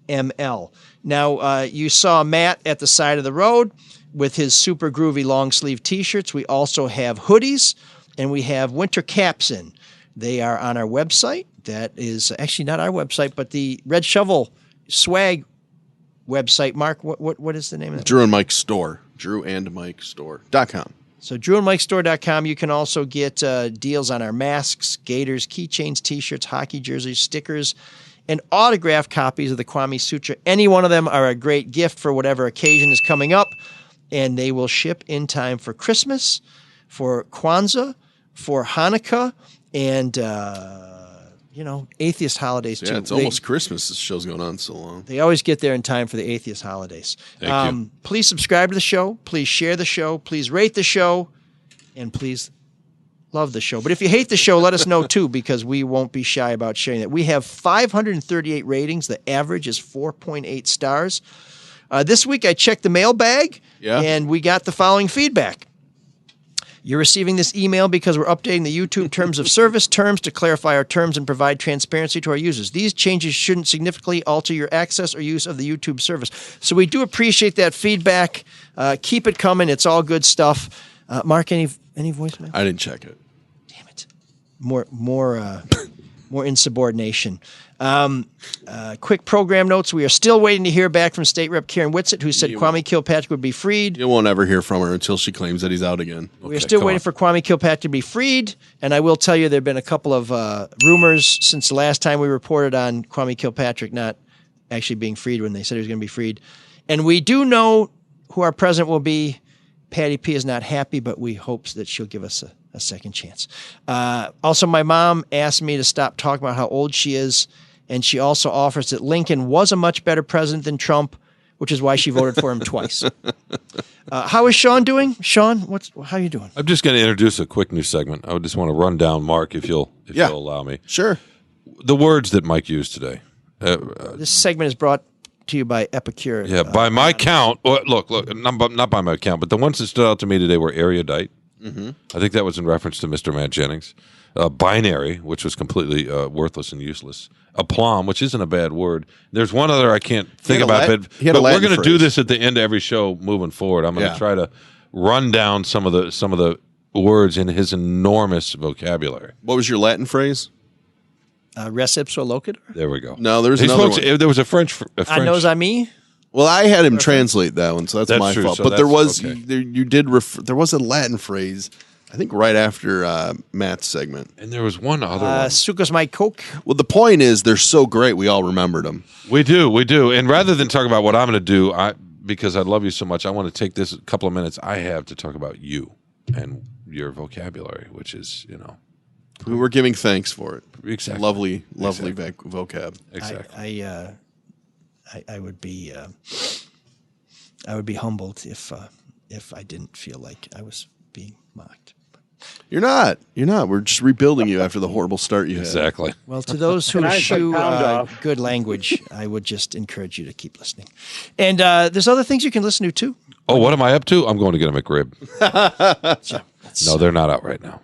ML. Now, you saw Matt at the side of the road with his super groovy long sleeve t-shirts. We also have hoodies, and we have winter caps in. They are on our website. That is actually not our website, but the Red Shovel swag website. Mark, what is the name of that? Drew and Mike Store. DrewandMikeStore.com. So DrewandMikeStore.com. You can also get deals on our masks, gaiters, keychains, t-shirts, hockey jerseys, stickers, and autographed copies of the Kwame Sutra. Any one of them are a great gift for whatever occasion is coming up, and they will ship in time for Christmas, for Kwanzaa, for Hanukkah, and atheist holidays too. Yeah, it's almost Christmas. This show's going on so long. They always get there in time for the atheist holidays. Thank you. Please subscribe to the show. Please share the show. Please rate the show. And please love the show. But if you hate the show, let us know too, because we won't be shy about sharing it. We have 538 ratings. The average is 4.8 stars. This week I checked the mailbag, and we got the following feedback. You're receiving this email because we're updating the YouTube Terms of Service terms to clarify our terms and provide transparency to our users. These changes shouldn't significantly alter your access or use of the YouTube service. So we do appreciate that feedback. Keep it coming. It's all good stuff. Mark, any voicemail? I didn't check it. Damn it. More insubordination. Quick program notes. We are still waiting to hear back from State Rep Karen Whitsitt, who said Kwame Kilpatrick would be freed. You won't ever hear from her until she claims that he's out again. We are still waiting for Kwame Kilpatrick to be freed, and I will tell you there have been a couple of rumors since the last time we reported on Kwame Kilpatrick not actually being freed when they said he was going to be freed. And we do know who our president will be. Patty P. is not happy, but we hope that she'll give us a second chance. Also, my mom asked me to stop talking about how old she is, and she also offers that Lincoln was a much better president than Trump, which is why she voted for him twice. How is Sean doing? Sean, how are you doing? I'm just going to introduce a quick new segment. I would just want to run down, Mark, if you'll allow me. Sure. The words that Mike used today. This segment is brought to you by Epicure. Yeah, by my count. Look, not by my count, but the ones that stood out to me today were erudite. Mm-hmm. I think that was in reference to Mr. Matt Jennings. Binary, which was completely worthless and useless. Aplomb, which isn't a bad word. There's one other I can't think about, but we're going to do this at the end of every show moving forward. I'm going to try to run down some of the words in his enormous vocabulary. What was your Latin phrase? Res ipsa loquitur. There we go. No, there's another one. There was a French. A nos amis. Well, I had him translate that one, so that's my true. fault. So but there was okay. there was a Latin phrase, I think, right after Matt's segment. And there was one other one. Sucos my coke. Well, the point is, they're so great, we all remembered them. We do. And rather than talk about what I'm going to do, because I love you so much, I want to take this couple of minutes I have to talk about you and your vocabulary, which is, we're giving thanks for it. Exactly. Lovely vocab. Exactly. I would be humbled if I didn't feel like I was being mocked. You're not. We're just rebuilding you after the horrible start you had. Exactly. Well, to those who eschew good language, I would just encourage you to keep listening. And there's other things you can listen to too. Oh, what am I up to? I'm going to get a McRib. No, they're not out right now.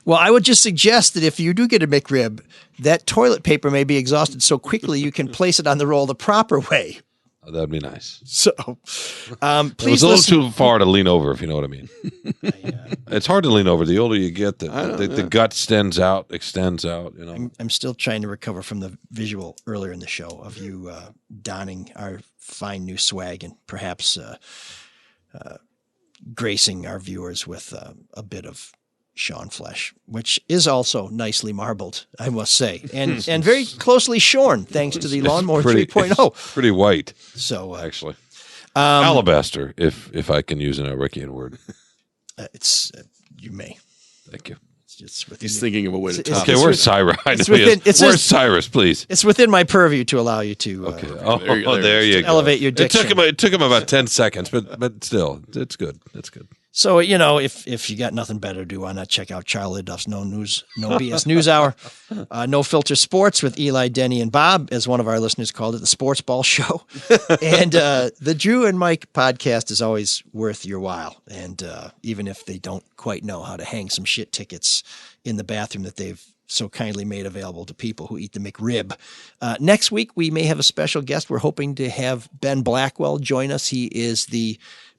Well, I would just suggest that if you do get a McRib, that toilet paper may be exhausted so quickly you can place it on the roll the proper way. Oh, that'd be nice. So, please. It was a little too far to lean over, if you know what I mean. It's hard to lean over. The older you get, the gut extends out. I'm still trying to recover from the visual earlier in the show of you donning our fine new swag and perhaps gracing our viewers with a bit of Sean flesh, which is also nicely marbled, I must say, and very closely shorn thanks to the Lawnmower 3.0. Pretty white. So actually, alabaster, if I can use an Elrickian word. You may. Thank you. He's thinking of a way to top. Okay, where's Cyrus? Where's Cyrus, please? It's within my purview to allow you to. Okay. There you go. Elevate your diction. It took him about 10 seconds, but still, it's good. That's good. So, if you got nothing better to do, why not check out Charlie Duff's No BS News Hour, No Filter Sports with Eli, Denny, and Bob, as one of our listeners called it, the Sports Ball Show. And the Drew and Mike podcast is always worth your while. And even if they don't quite know how to hang some shit tickets in the bathroom that they've so kindly made available to people who eat the McRib. Next week, we may have a special guest. We're hoping to have Ben Blackwell join us. He is the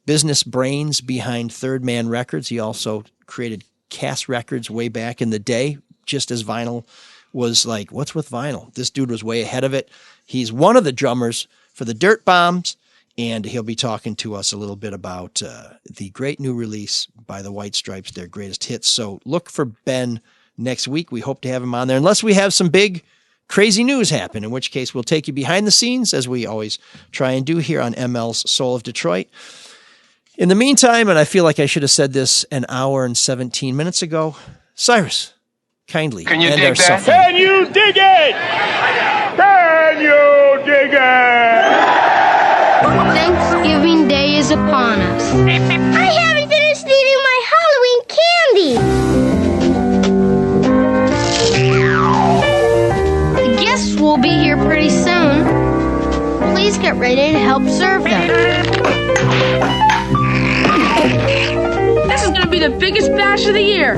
business brains behind Third Man Records. He also created Cass Records way back in the day, just as vinyl was like, what's with vinyl? This dude was way ahead of it. He's one of the drummers for the Dirt Bombs, and he'll be talking to us a little bit about the great new release by the White Stripes, their greatest hits. So look for Ben next week. We hope to have him on there, unless we have some big crazy news happen, in which case we'll take you behind the scenes, as we always try and do here on ML's Soul of Detroit. In the meantime, and I feel like I should have said this an hour and 17 minutes ago, Cyrus, kindly Can you end dig our that? suffering. Can you dig it? Can you dig it? Thanksgiving Day is upon us. I haven't finished eating my Halloween candy. The guests will be here pretty soon. Please get ready to help serve them. This is going to be the biggest bash of the year.